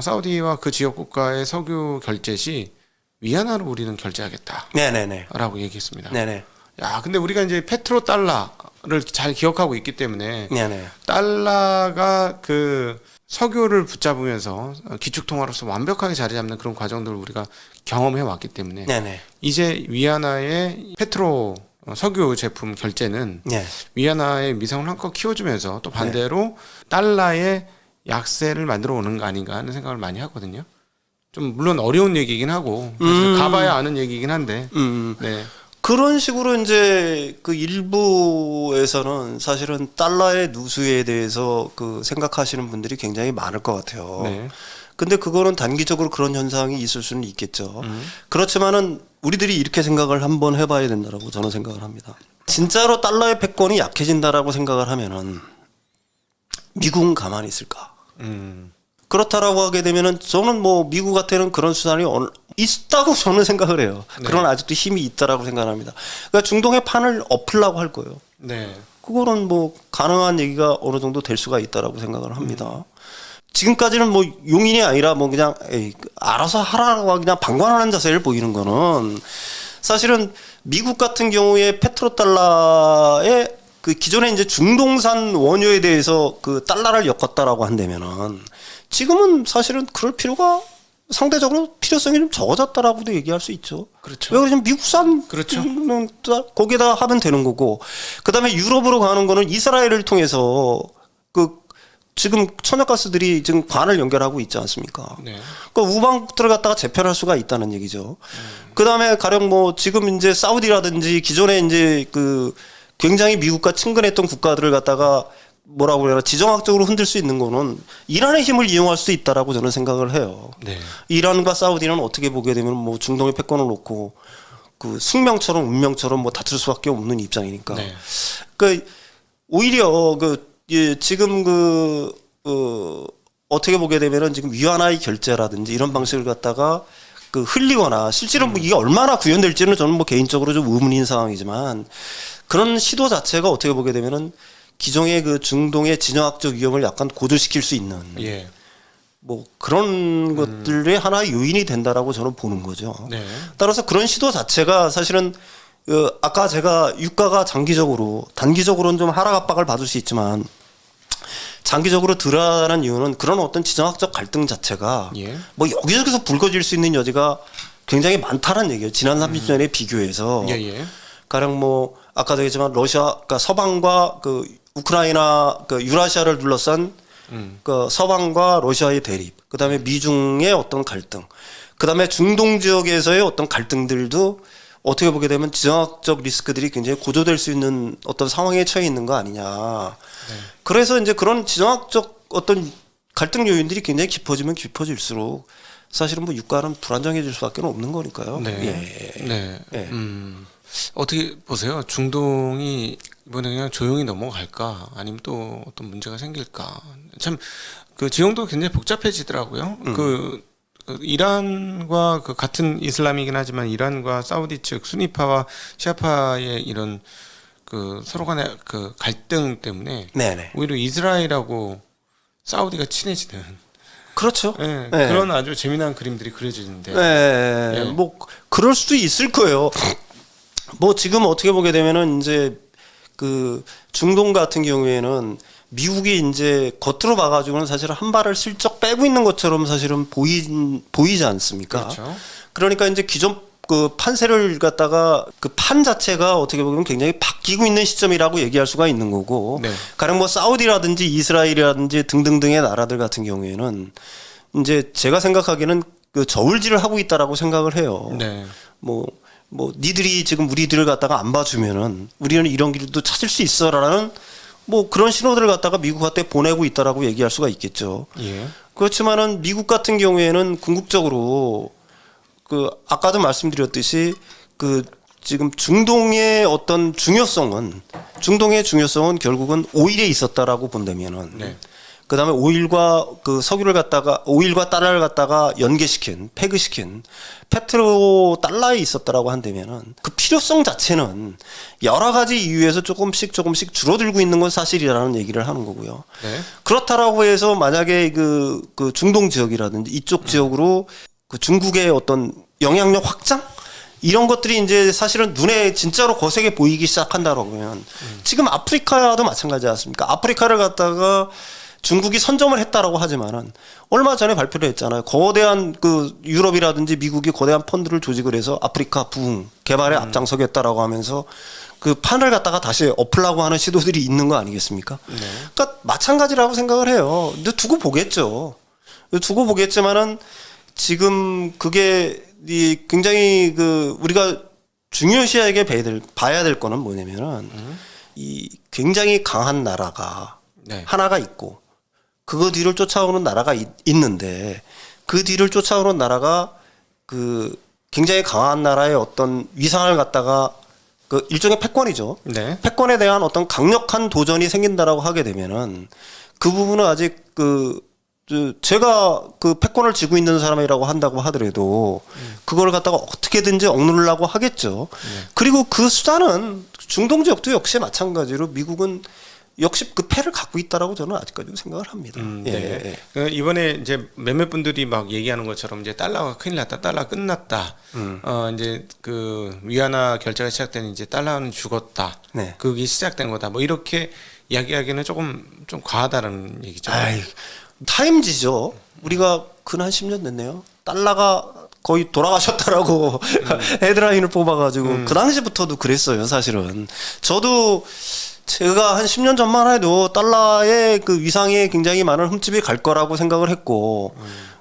[SPEAKER 1] 사우디와 그 지역 국가의 석유 결제 시 위안화로 우리는 결제하겠다라고
[SPEAKER 2] 네네네.
[SPEAKER 1] 얘기했습니다.
[SPEAKER 2] 네네.
[SPEAKER 1] 야, 근데 우리가 이제 페트로 달러를 잘 기억하고 있기 때문에
[SPEAKER 2] 네네.
[SPEAKER 1] 달러가 그 석유를 붙잡으면서 기축통화로서 완벽하게 자리 잡는 그런 과정들을 우리가 경험해 왔기 때문에
[SPEAKER 2] 네네.
[SPEAKER 1] 이제 위안화의 페트로 석유 제품 결제는
[SPEAKER 2] 네.
[SPEAKER 1] 위안화의 미상을 한껏 키워주면서 또 반대로 달러의 약세를 만들어 오는 거 아닌가 하는 생각을 많이 하거든요. 좀 물론 어려운 얘기긴 하고 사실 가봐야 아는 얘기긴 한데 네.
[SPEAKER 2] 그런 식으로 이제 그 일부에서는 사실은 달러의 누수에 대해서 그 생각하시는 분들이 굉장히 많을 것 같아요.
[SPEAKER 1] 네.
[SPEAKER 2] 근데 그거는 단기적으로 그런 현상이 있을 수는 있겠죠. 그렇지만은 우리들이 이렇게 생각을 한번 해봐야 된다라고 저는 생각을 합니다. 진짜로 달러의 패권이 약해진다라고 생각을 하면은 미국은 가만히 있을까? 그렇다라고 하게 되면은 저는 뭐 미국한테는 그런 수단이 있다고 저는 생각을 해요.
[SPEAKER 1] 네.
[SPEAKER 2] 그런 아직도 힘이 있다라고 생각합니다. 그러니까 중동의 판을 엎으려고 할 거예요.
[SPEAKER 1] 네.
[SPEAKER 2] 그거는 뭐 가능한 얘기가 어느 정도 될 수가 있다라고 생각을 합니다. 지금까지는 뭐 용인이 아니라 뭐 그냥 알아서 하라고 그냥 방관하는 자세를 보이는 거는 사실은 미국 같은 경우에 페트로달러의 그 기존에 이제 중동산 원유에 대해서 그 달러를 엮었다라고 한다면은 지금은 사실은 그럴 필요가 상대적으로 필요성이 좀 적어졌다라고도 얘기할 수 있죠.
[SPEAKER 1] 그렇죠.
[SPEAKER 2] 왜 그러냐면 미국산
[SPEAKER 1] 그렇죠.
[SPEAKER 2] 거기다 하면 되는 거고 그다음에 유럽으로 가는 거는 이스라엘을 통해서 그 지금 천연가스들이 지금 관을 연결하고 있지 않습니까?
[SPEAKER 1] 네.
[SPEAKER 2] 그러니까 우방국들을 갖다가 재편할 수가 있다는 얘기죠. 그다음에 가령 뭐 지금 이제 사우디라든지 기존에 이제 그 굉장히 미국과 친근했던 국가들을 갖다가 뭐라고 그래야 지정학적으로 흔들 수 있는 거는 이란의 힘을 이용할 수 있다라고 저는 생각을 해요.
[SPEAKER 1] 네.
[SPEAKER 2] 이란과 사우디는 어떻게 보게 되면 뭐 중동의 패권을 놓고 그 숙명처럼 운명처럼 뭐 다툴 수밖에 없는 입장이니까.
[SPEAKER 1] 네.
[SPEAKER 2] 그러니까 오히려 지금 어떻게 보게 되면은 지금 위안화의 결제라든지 이런 방식을 갖다가 그 흘리거나 실제로 뭐 이게 얼마나 구현될지는 저는 뭐 개인적으로 좀 의문인 상황이지만 그런 시도 자체가 어떻게 보게 되면은 기존의 그 중동의 진영학적 위험을 약간 고조시킬 수 있는
[SPEAKER 1] 예.
[SPEAKER 2] 뭐 그런 것들의 하나의 요인이 된다라고 저는 보는 거죠.
[SPEAKER 1] 네.
[SPEAKER 2] 따라서 그런 시도 자체가 사실은 아까 제가 유가가 단기적으로는 좀 하락 압박을 받을 수 있지만 장기적으로 드러나는 이유는 그런 어떤 지정학적 갈등 자체가
[SPEAKER 1] 예.
[SPEAKER 2] 뭐 여기저기서 불거질 수 있는 여지가 굉장히 많다는 얘기예요. 지난 30년에 비교해서.
[SPEAKER 1] 예.
[SPEAKER 2] 가령 뭐 아까도 얘기했지만 러시아, 그러니까 서방과 그 우크라이나, 그 유라시아를 둘러싼 그 서방과 러시아의 대립, 그 다음에 미중의 어떤 갈등, 그 다음에 중동 지역에서의 어떤 갈등들도 어떻게 보게 되면 지정학적 리스크들이 굉장히 고조될 수 있는 어떤 상황에 처해 있는 거 아니냐. 그래서 이제 그런 지정학적 어떤 갈등 요인들이 굉장히 깊어지면 깊어질수록 사실은 뭐 유가는 불안정해질 수밖에 없는 거니까요.
[SPEAKER 1] 네.
[SPEAKER 2] 예.
[SPEAKER 1] 네.
[SPEAKER 2] 예.
[SPEAKER 1] 어떻게 보세요? 중동이 이번에 그냥 조용히 넘어갈까? 아니면 또 어떤 문제가 생길까? 참 그 지형도 굉장히 복잡해지더라고요. 그 이란과 그 같은 이슬람이긴 하지만 이란과 사우디 측 수니파와 시아파의 이런 그 서로 간의 그 갈등 때문에
[SPEAKER 2] 네네.
[SPEAKER 1] 오히려 이스라엘하고 사우디가 친해지는
[SPEAKER 2] 그렇죠.
[SPEAKER 1] 예,
[SPEAKER 2] 네.
[SPEAKER 1] 그런 아주 재미난 그림들이 그려지는데
[SPEAKER 2] 예. 뭐 그럴 수도 있을 거예요. 뭐 지금 어떻게 보게 되면은 이제 그 중동 같은 경우에는 미국이 이제 겉으로 봐가지고는 사실 한 발을 슬쩍 빼고 있는 것처럼 사실은 보이지 않습니까?
[SPEAKER 1] 그렇죠.
[SPEAKER 2] 그러니까 이제 기존 그 판세를 갖다가 그 판 자체가 어떻게 보면 굉장히 바뀌고 있는 시점이라고 얘기할 수가 있는 거고,
[SPEAKER 1] 네.
[SPEAKER 2] 가령 뭐 사우디라든지 이스라엘이라든지 등등등의 나라들 같은 경우에는 이제 제가 생각하기에는 그 저울질을 하고 있다라고 생각을 해요.
[SPEAKER 1] 네.
[SPEAKER 2] 뭐 니들이 지금 우리들을 갖다가 안 봐주면은 우리는 이런 길도 찾을 수 있어라는 뭐 그런 신호들을 갖다가 미국한테 보내고 있다라고 얘기할 수가 있겠죠.
[SPEAKER 1] 예.
[SPEAKER 2] 그렇지만은 미국 같은 경우에는 궁극적으로 그 아까도 말씀드렸듯이 그 지금 중동의 어떤 중요성은 결국은 오일에 있었다라고 본다면은
[SPEAKER 1] 네.
[SPEAKER 2] 그다음에 오일과 그 석유를 갖다가 오일과 달러를 갖다가 연계시킨 패그시킨 페트로 달러에 있었다라고 한다면은 그 필요성 자체는 여러 가지 이유에서 조금씩 줄어들고 있는 건 사실이라는 얘기를 하는 거고요.
[SPEAKER 1] 네.
[SPEAKER 2] 그렇다라고 해서 만약에 그 중동 지역이라든지 이쪽 지역으로 그 중국의 어떤 영향력 확장 이런 것들이 이제 사실은 눈에 진짜로 거세게 보이기 시작한다라고 하면 지금 아프리카도 마찬가지 않습니까? 아프리카를 갖다가 중국이 선점을 했다라고 하지만은 얼마 전에 발표를 했잖아요. 거대한 그 유럽이라든지 미국이 거대한 펀드를 조직을 해서 아프리카 부흥 개발에 앞장서겠다라고 하면서 그 판을 갖다가 다시 엎으려고 하는 시도들이 있는 거 아니겠습니까?
[SPEAKER 1] 네.
[SPEAKER 2] 그러니까 마찬가지라고 생각을 해요. 근데 두고 보겠지만은 지금 그게 이 굉장히 그 우리가 중요시하게 봐야 될 거는 뭐냐면은 이 굉장히 강한 나라가
[SPEAKER 1] 네.
[SPEAKER 2] 하나가 있고 그거 뒤를 쫓아오는 나라가 있는데 그 뒤를 쫓아오는 나라가 그 굉장히 강한 나라의 어떤 위상을 갖다가 그 일종의 패권이죠.
[SPEAKER 1] 네.
[SPEAKER 2] 패권에 대한 어떤 강력한 도전이 생긴다라고 하게 되면은 그 부분은 아직 제가 그 패권을 쥐고 있는 사람이라고 한다고 하더라도 그걸 갖다가 어떻게든지 억누르려고 하겠죠. 그리고 그 수단은 중동 지역도 역시 마찬가지로 미국은 역시 그 패를 갖고 있다라고 저는 아직까지도 생각을 합니다.
[SPEAKER 1] 네. 이번에 이제 몇몇 분들이 막 얘기하는 것처럼 이제 달러가 큰일 났다, 달러 끝났다. 이제 그 위안화 결제가 시작되는 이제 달러는 죽었다.
[SPEAKER 2] 네.
[SPEAKER 1] 그게 시작된 거다. 뭐 이렇게 이야기하기는 좀 과하다는 얘기죠.
[SPEAKER 2] 타임지죠. 우리가 근 한 10년 됐네요. 달러가 거의 돌아가셨다라고 헤드라인을 뽑아가지고 그 당시부터도 그랬어요. 사실은 저도 제가 한 10년 전만 해도 달러의 그 위상에 굉장히 많은 흠집이 갈 거라고 생각을 했고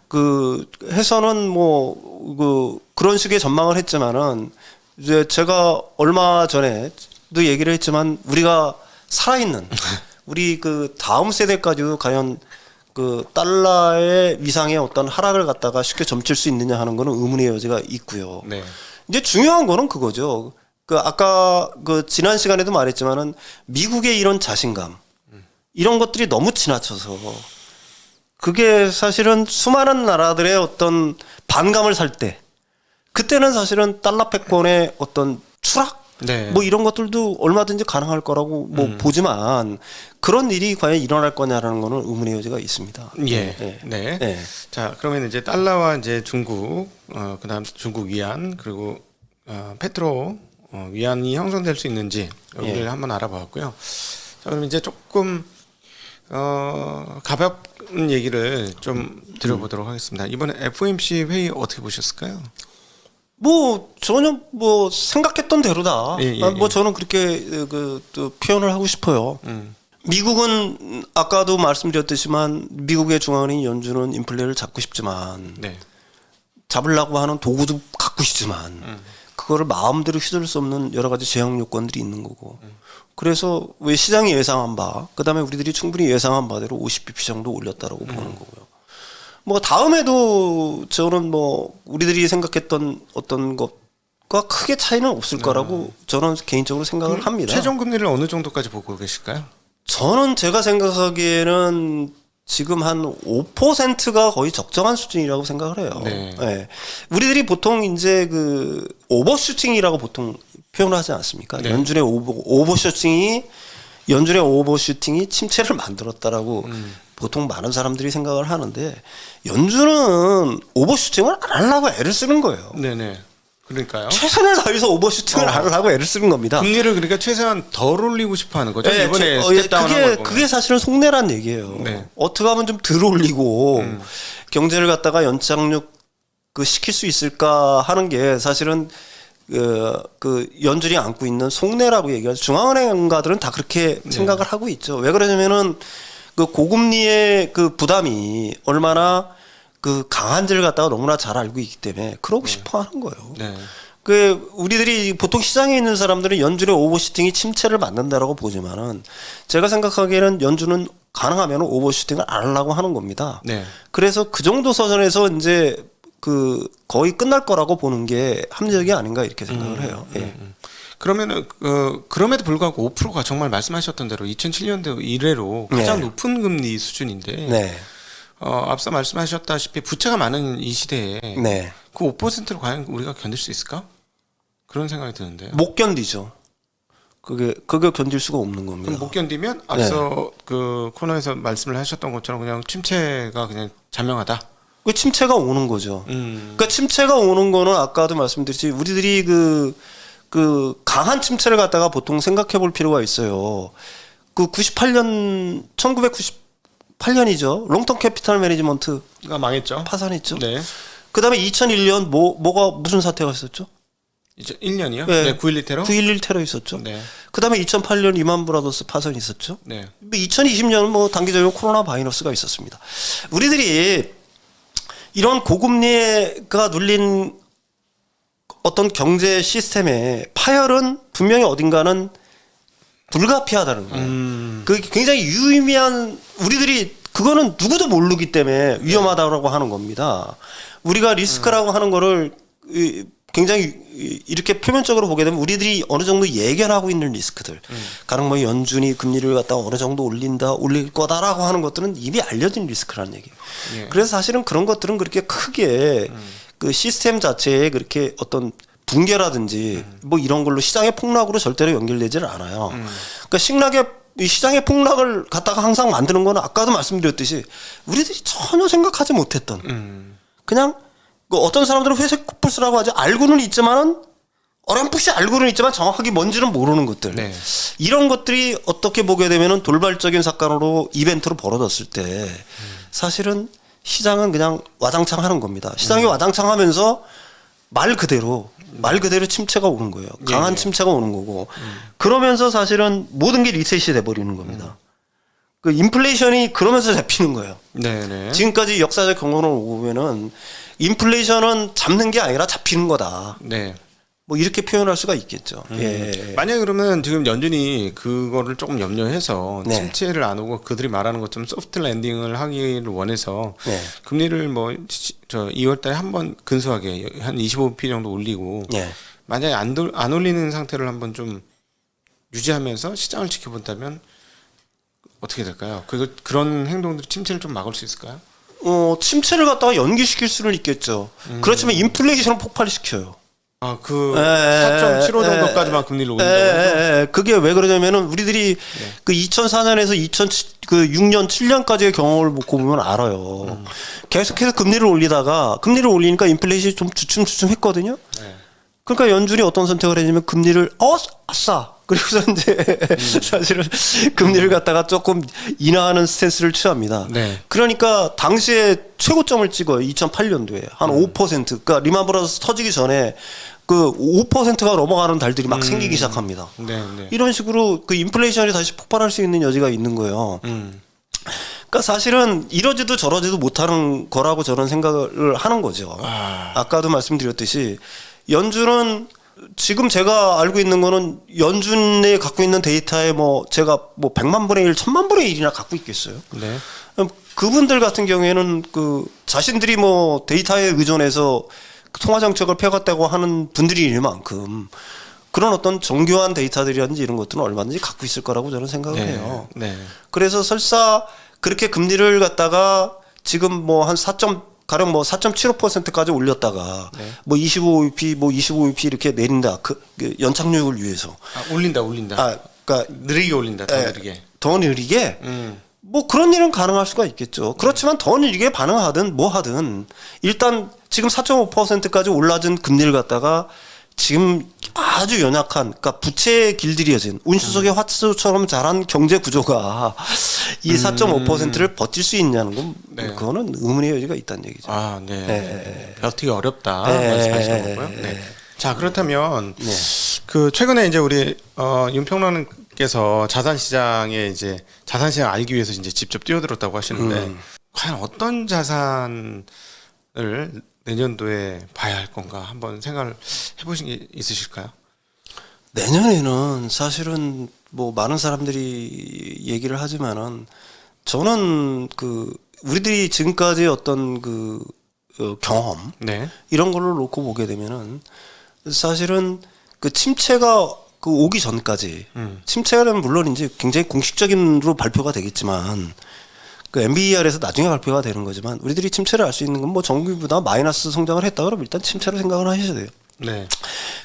[SPEAKER 2] 그 해서는 뭐 그런 식의 전망을 했지만은 이제 제가 얼마 전에도 얘기를 했지만 우리가 살아있는 우리 그 다음 세대까지도 과연 그 달러의 위상의 어떤 하락을 갖다가 쉽게 점칠 수 있느냐 하는 거는 의문의 여지가 있고요.
[SPEAKER 1] 네.
[SPEAKER 2] 이제 중요한 거는 그거죠. 그 아까 그 지난 시간에도 말했지만은 미국의 이런 자신감 이런 것들이 너무 지나쳐서 그게 사실은 수많은 나라들의 어떤 반감을 살 때 그때는 사실은 달러 패권의 어떤 추락
[SPEAKER 1] 네.
[SPEAKER 2] 뭐 이런 것들도 얼마든지 가능할 거라고 뭐 보지만 그런 일이 과연 일어날 거냐라는 거는 의문의 여지가 있습니다.
[SPEAKER 1] 예. 네. 자, 그러면 이제 달러와 이제 중국, 그다음 중국 위안 그리고 페트로 위안이 형성될 수 있는지 여기를 한번 알아봤고요. 자, 그럼 이제 조금 가볍은 얘기를 좀 드려보도록 하겠습니다. 이번에 FOMC 회의 어떻게 보셨을까요?
[SPEAKER 2] 뭐 전혀 뭐 생각했던 대로다. 뭐
[SPEAKER 1] 예.
[SPEAKER 2] 저는 그렇게 또 표현을 하고 싶어요. 미국은 아까도 말씀드렸듯이만 미국의 중앙은행 연준은 인플레를 잡고 싶지만
[SPEAKER 1] 네.
[SPEAKER 2] 잡으려고 하는 도구도 갖고 싶지만 그거를 마음대로 휘둘 수 없는 여러 가지 제약 요건들이 있는 거고. 그래서 왜 시장이 예상한 바, 그다음에 우리들이 충분히 예상한 바대로 50bp 정도 올렸다라고 보는 거고요. 뭐 다음에도 저는 뭐 우리들이 생각했던 어떤 것과 크게 차이는 없을 거라고 저는 개인적으로 생각을 합니다.
[SPEAKER 1] 최종 금리를 어느 정도까지 보고 계실까요?
[SPEAKER 2] 저는 제가 생각하기에는 지금 한 5%가 거의 적정한 수준이라고 생각을 해요.
[SPEAKER 1] 네.
[SPEAKER 2] 네. 우리들이 보통 이제 그 오버슈팅이라고 보통 표현을 하지 않습니까?
[SPEAKER 1] 네.
[SPEAKER 2] 연준의 오버슈팅이 침체를 만들었다라고 보통 많은 사람들이 생각을 하는데 연준은 오버슈팅을 안 하려고 애를 쓰는 거예요.
[SPEAKER 1] 네네. 그러니까요.
[SPEAKER 2] 최선을 다해서 오버슈팅을 안 하려고 애를 쓰는 겁니다.
[SPEAKER 1] 금리를 그러니까 최소한 덜 올리고 싶어하는 거죠.
[SPEAKER 2] 네,
[SPEAKER 1] 이번에 스텝다운한 걸
[SPEAKER 2] 그게 사실은 속내란 얘기예요.
[SPEAKER 1] 네.
[SPEAKER 2] 어떻게 하면 좀 덜 올리고 경제를 갖다가 연착륙 시킬 수 있을까 하는 게 사실은 그 연준이 안고 있는 속내라고 얘기하죠. 중앙은행가들은 다 그렇게 생각을 하고 있죠. 왜 그러냐면은 그 고금리의 그 부담이 얼마나 그 강한지를 갖다가 너무나 잘 알고 있기 때문에 그러고 싶어 하는 거예요.
[SPEAKER 1] 네.
[SPEAKER 2] 그 우리들이 보통 시장에 있는 사람들은 연준의 오버슈팅이 침체를 만든다라고 보지만은 제가 생각하기에는 연준은 가능하면 오버슈팅을 안 하려고 하는 겁니다.
[SPEAKER 1] 네.
[SPEAKER 2] 그래서 그 정도 선에서 이제 그 거의 끝날 거라고 보는 게 합리적이 아닌가 이렇게 생각을 해요. 예.
[SPEAKER 1] 그러면은 그럼에도 불구하고 5%가 정말 말씀하셨던 대로 2007년도 이래로 가장
[SPEAKER 2] 네.
[SPEAKER 1] 높은 금리 수준인데
[SPEAKER 2] 네.
[SPEAKER 1] 앞서 말씀하셨다시피 부채가 많은 이 시대에
[SPEAKER 2] 네.
[SPEAKER 1] 그 5%를 과연 우리가 견딜 수 있을까? 그런 생각이 드는데요.
[SPEAKER 2] 못 견디죠. 그게 견딜 수가 없는 겁니다.
[SPEAKER 1] 그럼 못 견디면 앞서 그 코너에서 말씀을 하셨던 것처럼 그냥 침체가 그냥 자명하다.
[SPEAKER 2] 그 침체가 오는 거죠. 그러니까 침체가 오는 거는 아까도 말씀드렸지 우리들이 그 강한 침체를 갖다가 보통 생각해 볼 필요가 있어요. 그 1998년이죠. 롱텀 캐피탈 매니지먼트가
[SPEAKER 1] 망했죠.
[SPEAKER 2] 파산했죠.
[SPEAKER 1] 네.
[SPEAKER 2] 그다음에 2001년 뭐가 무슨 사태가 있었죠?
[SPEAKER 1] 이제 1년이요?
[SPEAKER 2] 네.
[SPEAKER 1] 네. 9.11 테러?
[SPEAKER 2] 9.11 테러 있었죠.
[SPEAKER 1] 네.
[SPEAKER 2] 그다음에 2008년 리만 브라더스 파산이 있었죠.
[SPEAKER 1] 네.
[SPEAKER 2] 2020년은 뭐 단기적으로 코로나 바이러스가 있었습니다. 우리들이 이런 고금리가 눌린 어떤 경제 시스템의 파열은 분명히 어딘가는 불가피하다는 거예요. 그게 굉장히 유의미한 우리들이 그거는 누구도 모르기 때문에 위험하다고 하는 겁니다. 우리가 리스크라고 하는 거를 굉장히 이렇게 표면적으로 보게 되면 우리들이 어느 정도 예견하고 있는 리스크들, 가령 뭐 연준이 금리를 갖다가 어느 정도 올릴 거다라고 하는 것들은 이미 알려진 리스크라는 얘기예요.
[SPEAKER 1] 예.
[SPEAKER 2] 그래서 사실은 그런 것들은 그렇게 크게 그 시스템 자체에 그렇게 어떤 붕괴라든지 뭐 이런 걸로 시장의 폭락으로 절대로 연결되지는 않아요. 그러니까 이 시장의 폭락을 갖다가 항상 만드는 거는 아까도 말씀드렸듯이 우리들이 전혀 생각하지 못했던 그냥 어떤 사람들은 회색 코뿔소라고 하죠. 알고는 있지만은 어렴풋이 알고는 있지만 정확하게 뭔지는 모르는 것들.
[SPEAKER 1] 네.
[SPEAKER 2] 이런 것들이 어떻게 보게 되면은 돌발적인 사건으로 이벤트로 벌어졌을 때 사실은 시장은 그냥 와장창 하는 겁니다. 시장이 와장창 하면서 말 그대로 침체가 오는 거예요. 강한 침체가 오는 거고. 그러면서 사실은 모든 게 리셋이 돼버리는 겁니다. 그 인플레이션이 그러면서 잡히는 거예요.
[SPEAKER 1] 네네.
[SPEAKER 2] 지금까지 역사적 경험을 보면은 인플레이션은 잡는 게 아니라 잡히는 거다.
[SPEAKER 1] 네.
[SPEAKER 2] 뭐 이렇게 표현할 수가 있겠죠. 예.
[SPEAKER 1] 만약에 그러면 지금 연준이 그거를 조금 염려해서
[SPEAKER 2] 네.
[SPEAKER 1] 침체를 안 오고 그들이 말하는 것처럼 소프트 랜딩을 하기를 원해서
[SPEAKER 2] 네.
[SPEAKER 1] 금리를 뭐 2월 달에 한번 근소하게 한 25p 정도 올리고
[SPEAKER 2] 예.
[SPEAKER 1] 만약에 안 올리는 상태를 한번 좀 유지하면서 시장을 지켜본다면 어떻게 될까요? 그런 행동들이 침체를 좀 막을 수 있을까요?
[SPEAKER 2] 침체를 갖다가 연기시킬 수는 있겠죠. 그렇지만 인플레이션을 폭발시켜요.
[SPEAKER 1] 아, 4.75 정도까지만 금리를 올린다고.
[SPEAKER 2] 그게 왜 그러냐면은 우리들이 그 2004년에서 2006년, 7년까지의 경험을 보면 알아요. 계속해서 금리를 올리니까 인플레이션이 좀 주춤주춤했거든요.
[SPEAKER 1] 네.
[SPEAKER 2] 그러니까 연준이 어떤 선택을 했냐면 금리를 아싸. 그리고서 이제 사실은 금리를 갖다가 조금 인하하는 스탠스를 취합니다.
[SPEAKER 1] 네.
[SPEAKER 2] 그러니까 당시에 최고점을 찍어요. 2008년도에 한 5%. 그러니까 리만 브라더스 터지기 전에 그 5%가 넘어가는 달들이 막 생기기 시작합니다.
[SPEAKER 1] 네.
[SPEAKER 2] 이런 식으로 그 인플레이션이 다시 폭발할 수 있는 여지가 있는 거예요. 그러니까 사실은 이러지도 저러지도 못하는 거라고 저는 생각을 하는 거죠. 아까도 말씀드렸듯이 연준은 지금 제가 알고 있는 거는 연준에 갖고 있는 데이터에 뭐 제가 뭐 100만 분의 1, 1000만 분의 1이나 갖고 있겠어요.
[SPEAKER 1] 네.
[SPEAKER 2] 그분들 같은 경우에는 그 자신들이 뭐 데이터에 의존해서 통화 정책을 펴갔다고 하는 분들이만큼 그런 어떤 정교한 데이터들이라든지 이런 것들은 얼마든지 갖고 있을 거라고 저는 생각을 해요.
[SPEAKER 1] 네.
[SPEAKER 2] 그래서 설사 그렇게 금리를 갖다가 지금 뭐 한 4. 가령 뭐 4.75%까지 올렸다가
[SPEAKER 1] 네.
[SPEAKER 2] 뭐 25bp 뭐 25bp 이렇게 내린다. 그 연착륙을 위해서.
[SPEAKER 1] 아, 올린다.
[SPEAKER 2] 그러니까
[SPEAKER 1] 느리게 올린다. 더 느리게.
[SPEAKER 2] 더 느리게 뭐 그런 일은 가능할 수가 있겠죠. 그렇지만 더 느리게 반응하든 뭐 하든 일단 지금 4.5%까지 올라진 금리를 갖다가 지금 아주 연약한, 그러니까 부채에 길들여진 운수석의 화수처럼 자란 경제 구조가 이 4.5%를 버틸 수 있냐는 건
[SPEAKER 1] 네.
[SPEAKER 2] 그거는 의문의 여지가 있다는 얘기죠.
[SPEAKER 1] 아, 네.
[SPEAKER 2] 네.
[SPEAKER 1] 버티기 어렵다
[SPEAKER 2] 네.
[SPEAKER 1] 말씀하시는 거고요. 네. 자, 그렇다면
[SPEAKER 2] 네.
[SPEAKER 1] 그 최근에 이제 우리 윤평론께서 자산 시장에 이제 자산 시장 알기 위해서 이제 직접 뛰어들었다고 하시는데 과연 어떤 자산을 내년도에 봐야 할 건가 한번 생각을 해보신 게 있으실까요?
[SPEAKER 2] 내년에는 사실은 뭐 많은 사람들이 얘기를 하지만은 저는 그 우리들이 지금까지 어떤 그 경험
[SPEAKER 1] 네.
[SPEAKER 2] 이런 걸로 놓고 보게 되면은 사실은 그 침체가 그 오기 전까지 침체는 물론 이제 굉장히 공식적인으로 발표가 되겠지만 그 MBER에서 나중에 발표가 되는 거지만 우리들이 침체를 알 수 있는 건 뭐 정부보다 마이너스 성장을 했다 그러면 일단 침체로 생각을 하셔야 돼요.
[SPEAKER 1] 네.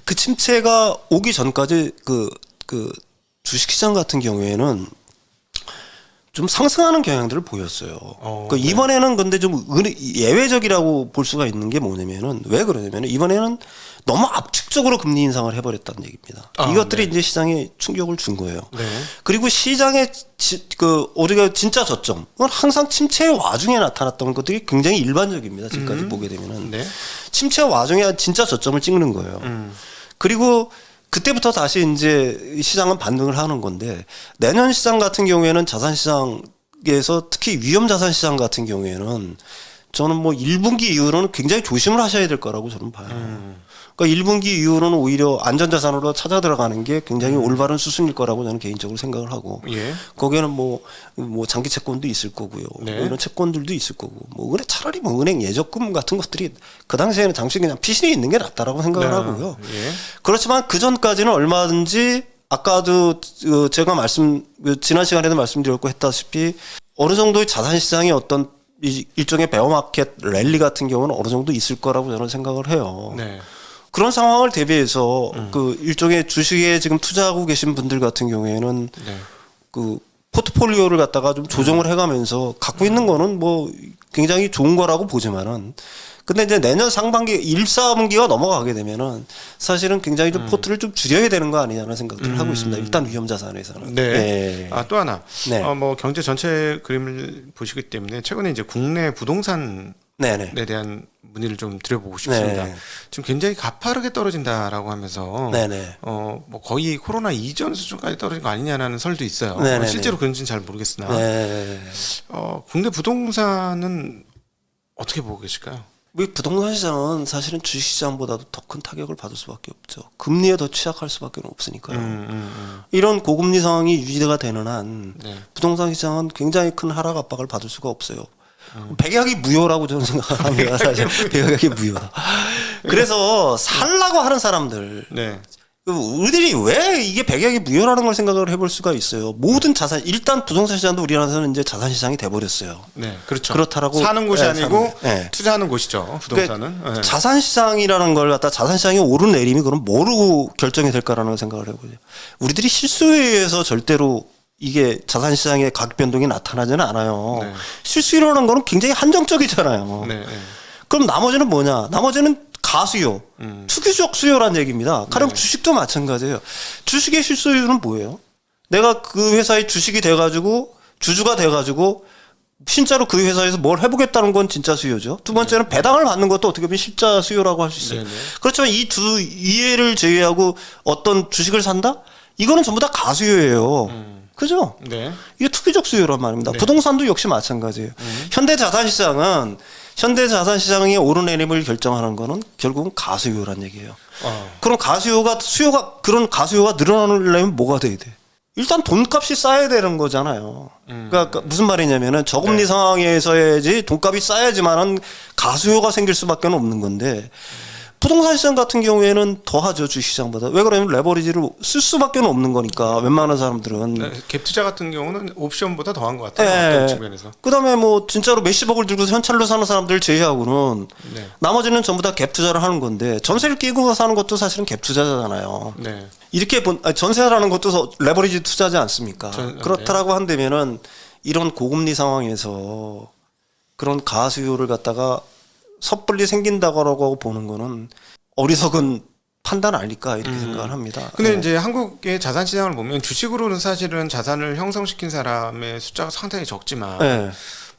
[SPEAKER 2] 그 침체가 오기 전까지 그 주식시장 같은 경우에는 좀 상승하는 경향들을 보였어요. 그
[SPEAKER 1] 네.
[SPEAKER 2] 이번에는 근데 좀 예외적이라고 볼 수가 있는 게 뭐냐면은 왜 그러냐면은 이번에는 너무 압축적으로 금리 인상을 해버렸다는 얘기입니다.
[SPEAKER 1] 아,
[SPEAKER 2] 이것들이
[SPEAKER 1] 네.
[SPEAKER 2] 이제 시장에 충격을 준 거예요.
[SPEAKER 1] 네.
[SPEAKER 2] 그리고 시장의 우리가 진짜 저점, 그건 항상 침체의 와중에 나타났던 것들이 굉장히 일반적입니다. 지금까지 보게 되면은
[SPEAKER 1] 네.
[SPEAKER 2] 침체 와중에 진짜 저점을 찍는 거예요. 그리고 그때부터 다시 이제 시장은 반등을 하는 건데 내년 시장 같은 경우에는 자산 시장에서 특히 위험 자산 시장 같은 경우에는 저는 뭐 1분기 이후로는 굉장히 조심을 하셔야 될 거라고 저는 봐요. 그러니까 1분기 이후로는 오히려 안전자산으로 찾아 들어가는 게 굉장히 올바른 수순일 거라고 저는 개인적으로 생각을 하고
[SPEAKER 1] 예.
[SPEAKER 2] 거기에는 뭐 장기 채권도 있을 거고요.
[SPEAKER 1] 네.
[SPEAKER 2] 뭐 이런 채권들도 있을 거고 뭐 차라리 뭐 은행 예적금 같은 것들이 그 당시에는 당시 그냥 피신이 있는 게 낫다라고 생각을
[SPEAKER 1] 네.
[SPEAKER 2] 하고요.
[SPEAKER 1] 예.
[SPEAKER 2] 그렇지만 그 전까지는 얼마든지 아까도 제가 지난 시간에도 말씀드렸고 했다시피 어느 정도의 자산 시장의 어떤 일종의 베어마켓 랠리 같은 경우는 어느 정도 있을 거라고 저는 생각을 해요.
[SPEAKER 1] 네.
[SPEAKER 2] 그런 상황을 대비해서 그 일종의 주식에 지금 투자하고 계신 분들 같은 경우에는
[SPEAKER 1] 네.
[SPEAKER 2] 그 포트폴리오를 갖다가 좀 조정을 해가면서 갖고 있는 거는 뭐 굉장히 좋은 거라고 보지만은 근데 이제 내년 상반기 1, 4분기가 넘어가게 되면은 사실은 굉장히 좀 포트를 좀 줄여야 되는 거 아니냐는 생각들을 하고 있습니다. 일단 위험 자산에서는.
[SPEAKER 1] 네.
[SPEAKER 2] 네.
[SPEAKER 1] 아, 또 하나.
[SPEAKER 2] 네.
[SPEAKER 1] 뭐 경제 전체 그림을 보시기 때문에 최근에 이제 국내 부동산에
[SPEAKER 2] 네네.
[SPEAKER 1] 대한 문의를 좀 드려보고 싶습니다.
[SPEAKER 2] 네.
[SPEAKER 1] 지금 굉장히 가파르게 떨어진다라고 하면서
[SPEAKER 2] 네네.
[SPEAKER 1] 뭐 거의 코로나 이전 수준까지 떨어진 거 아니냐라는 설도 있어요.
[SPEAKER 2] 네네네.
[SPEAKER 1] 실제로 그런지는 잘 모르겠으나
[SPEAKER 2] 네.
[SPEAKER 1] 국내 부동산은 어떻게 보고 계실까요?
[SPEAKER 2] 우리 부동산 시장은 사실은 주식 시장보다도 더 큰 타격을 받을 수밖에 없죠. 금리에 더 취약할 수밖에 없으니까요. 이런 고금리 상황이 유지가 되는 한
[SPEAKER 1] 네.
[SPEAKER 2] 부동산 시장은 굉장히 큰 하락 압박을 받을 수가 없어요. 백약이 무효라고 저는 생각합니다. 사실 백약이 무효다. 그래서 살라고 하는 사람들
[SPEAKER 1] 네.
[SPEAKER 2] 우리들이 왜 이게 백약이 무효라는 걸 생각을 해볼 수가 있어요. 모든 자산 일단 부동산 시장도 우리나라에서는 이제 자산 시장이 돼버렸어요.
[SPEAKER 1] 네, 그렇죠.
[SPEAKER 2] 그렇다라고
[SPEAKER 1] 사는 곳이
[SPEAKER 2] 네,
[SPEAKER 1] 아니고
[SPEAKER 2] 네.
[SPEAKER 1] 투자하는 곳이죠. 부동산은.
[SPEAKER 2] 그러니까
[SPEAKER 1] 네.
[SPEAKER 2] 자산 시장이라는 걸 갖다 자산 시장의 오른 내림이 그럼 뭐로 결정이 될까라는 생각을 해보죠. 우리들이 실수에 의해서 절대로 이게 자산 시장의 가격 변동이 나타나지는 않아요.
[SPEAKER 1] 네.
[SPEAKER 2] 실수라는 거는 굉장히 한정적이잖아요.
[SPEAKER 1] 네, 네.
[SPEAKER 2] 그럼 나머지는 뭐냐? 나머지는 가수요. 투기적 수요란 얘기입니다. 가령 주식도 마찬가지예요. 주식의 실수요는 뭐예요? 내가 그 회사의 주식이 돼가지고 주주가 돼가지고 진짜로 그 회사에서 뭘 해보겠다는 건 진짜 수요죠. 두 번째는 배당을 받는 것도 어떻게 보면 실자 수요라고 할 수 있어요.
[SPEAKER 1] 네네.
[SPEAKER 2] 그렇지만 이 두 이해를 제외하고 어떤 주식을 산다? 이거는 전부 다 가수요예요. 그죠?
[SPEAKER 1] 네.
[SPEAKER 2] 이게 투기적 수요란 말입니다. 부동산도 역시 마찬가지예요. 현대 자산 시장은 현대 자산 시장이 오르내림을 결정하는 거는 결국은 가수요란 얘기예요. 그럼 그런 가수요가 늘어나려면 뭐가 돼야 돼? 일단 돈값이 쌓여야 되는 거잖아요. 그러니까 무슨 말이냐면은 저금리
[SPEAKER 1] 네.
[SPEAKER 2] 상황에서야지 돈값이 쌓여야지만은 가수요가 생길 수밖에 없는 건데 부동산 시장 같은 경우에는 더하죠, 주식시장보다. 왜 그러냐면 레버리지를 쓸 수밖에 없는 거니까 웬만한 사람들은.
[SPEAKER 1] 네, 갭 투자 같은 경우는 옵션보다 더한 것 같아요.
[SPEAKER 2] 네.
[SPEAKER 1] 어떤 측면에서.
[SPEAKER 2] 그다음에 뭐 진짜로 몇십억을 들고 현찰로 사는 사람들 제외하고는
[SPEAKER 1] 네.
[SPEAKER 2] 나머지는 전부 다 갭 투자를 하는 건데 전세를 끼고 사는 것도 사실은 갭 투자잖아요.
[SPEAKER 1] 네.
[SPEAKER 2] 이렇게 전세라는 것도 레버리지 투자지 않습니까?
[SPEAKER 1] 네.
[SPEAKER 2] 그렇다라고 한다면은 이런 고금리 상황에서 그런 가수요를 갖다가 섣불리 생긴다고 보는 거는 어리석은 판단 아닐까 이렇게 생각을 합니다.
[SPEAKER 1] 근데
[SPEAKER 2] 네.
[SPEAKER 1] 이제 한국의 자산 시장을 보면 주식으로는 사실은 자산을 형성시킨 사람의 숫자가 상당히 적지만
[SPEAKER 2] 네.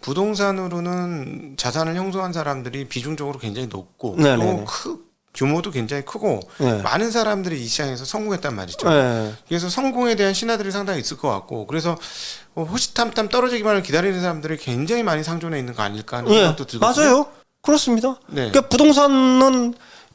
[SPEAKER 1] 부동산으로는 자산을 형성한 사람들이 비중적으로 굉장히 높고
[SPEAKER 2] 네네네.
[SPEAKER 1] 또 규모도 굉장히 크고
[SPEAKER 2] 네.
[SPEAKER 1] 많은 사람들이 이 시장에서 성공했단 말이죠.
[SPEAKER 2] 네.
[SPEAKER 1] 그래서 성공에 대한 신화들이 상당히 있을 것 같고 그래서 호시탐탐 떨어지기만을 기다리는 사람들이 굉장히 많이 상존해 있는 거 아닐까 하는
[SPEAKER 2] 네.
[SPEAKER 1] 생각도 들거든요.
[SPEAKER 2] 맞아요. 그렇습니다.
[SPEAKER 1] 네.
[SPEAKER 2] 그러니까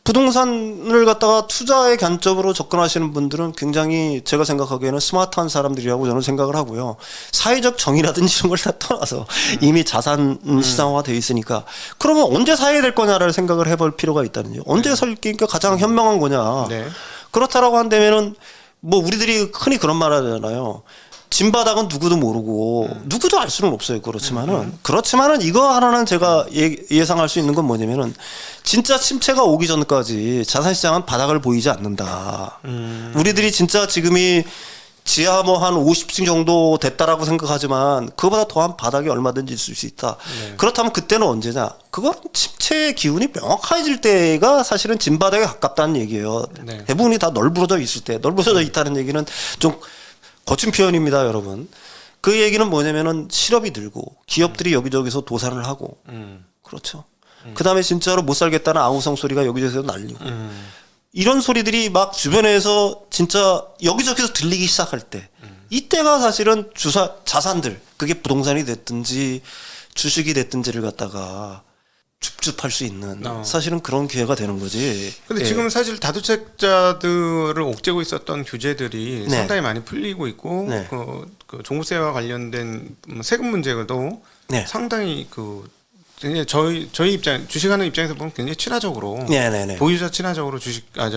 [SPEAKER 2] 부동산을 갖다가 투자의 관점으로 접근하시는 분들은 굉장히 제가 생각하기에는 스마트한 사람들이라고 저는 생각을 하고요. 사회적 정의라든지 이런 걸 다 떠나서 이미 자산 시장화 되어 있으니까 그러면 언제 사야 될 거냐를 생각을 해볼 필요가 있다는요. 언제 살기가 가장 현명한 거냐.
[SPEAKER 1] 네.
[SPEAKER 2] 그렇다라고 한다면은 뭐 우리들이 흔히 그런 말 하잖아요. 진바닥은 누구도 모르고 누구도 알 수는 없어요. 그렇지만은 이거 하나는 제가 예상할 수 있는 건 뭐냐면은 진짜 침체가 오기 전까지 자산시장은 바닥을 보이지 않는다. 우리들이 진짜 지금이 지하 뭐 한 50층 정도 됐다라고 생각하지만 그거보다 더한 바닥이 얼마든지 있을 수 있다.
[SPEAKER 1] 네.
[SPEAKER 2] 그렇다면 그때는 언제냐? 그건 침체의 기운이 명확해질 때가 사실은 진바닥에 가깝다는 얘기예요.
[SPEAKER 1] 네.
[SPEAKER 2] 대부분이 다 널브러져 있을 때, 널브러져 있다는 얘기는 좀 거친 표현입니다, 여러분. 그 얘기는 뭐냐면은 실업이 늘고 기업들이 여기저기서 도산을 하고 그렇죠. 그다음에 진짜로 못 살겠다는 아우성 소리가 여기저기서 날리고 이런 소리들이 막 주변에서 진짜 여기저기서 들리기 시작할 때 이때가 사실은 자산들 그게 부동산이 됐든지 주식이 됐든지를 갖다가 줍줍할 수 있는 사실은 그런 기회가 되는 거지.
[SPEAKER 1] 근데
[SPEAKER 2] 예.
[SPEAKER 1] 지금 사실 다주택자들을 옥죄고 있었던 규제들이
[SPEAKER 2] 네.
[SPEAKER 1] 상당히 많이 풀리고 있고
[SPEAKER 2] 네.
[SPEAKER 1] 그 종부세와 관련된 세금 문제도
[SPEAKER 2] 네.
[SPEAKER 1] 상당히 굉장히 저희 입장 주식하는 입장에서 보면 굉장히 친화적으로
[SPEAKER 2] 네네네.
[SPEAKER 1] 보유자 친화적으로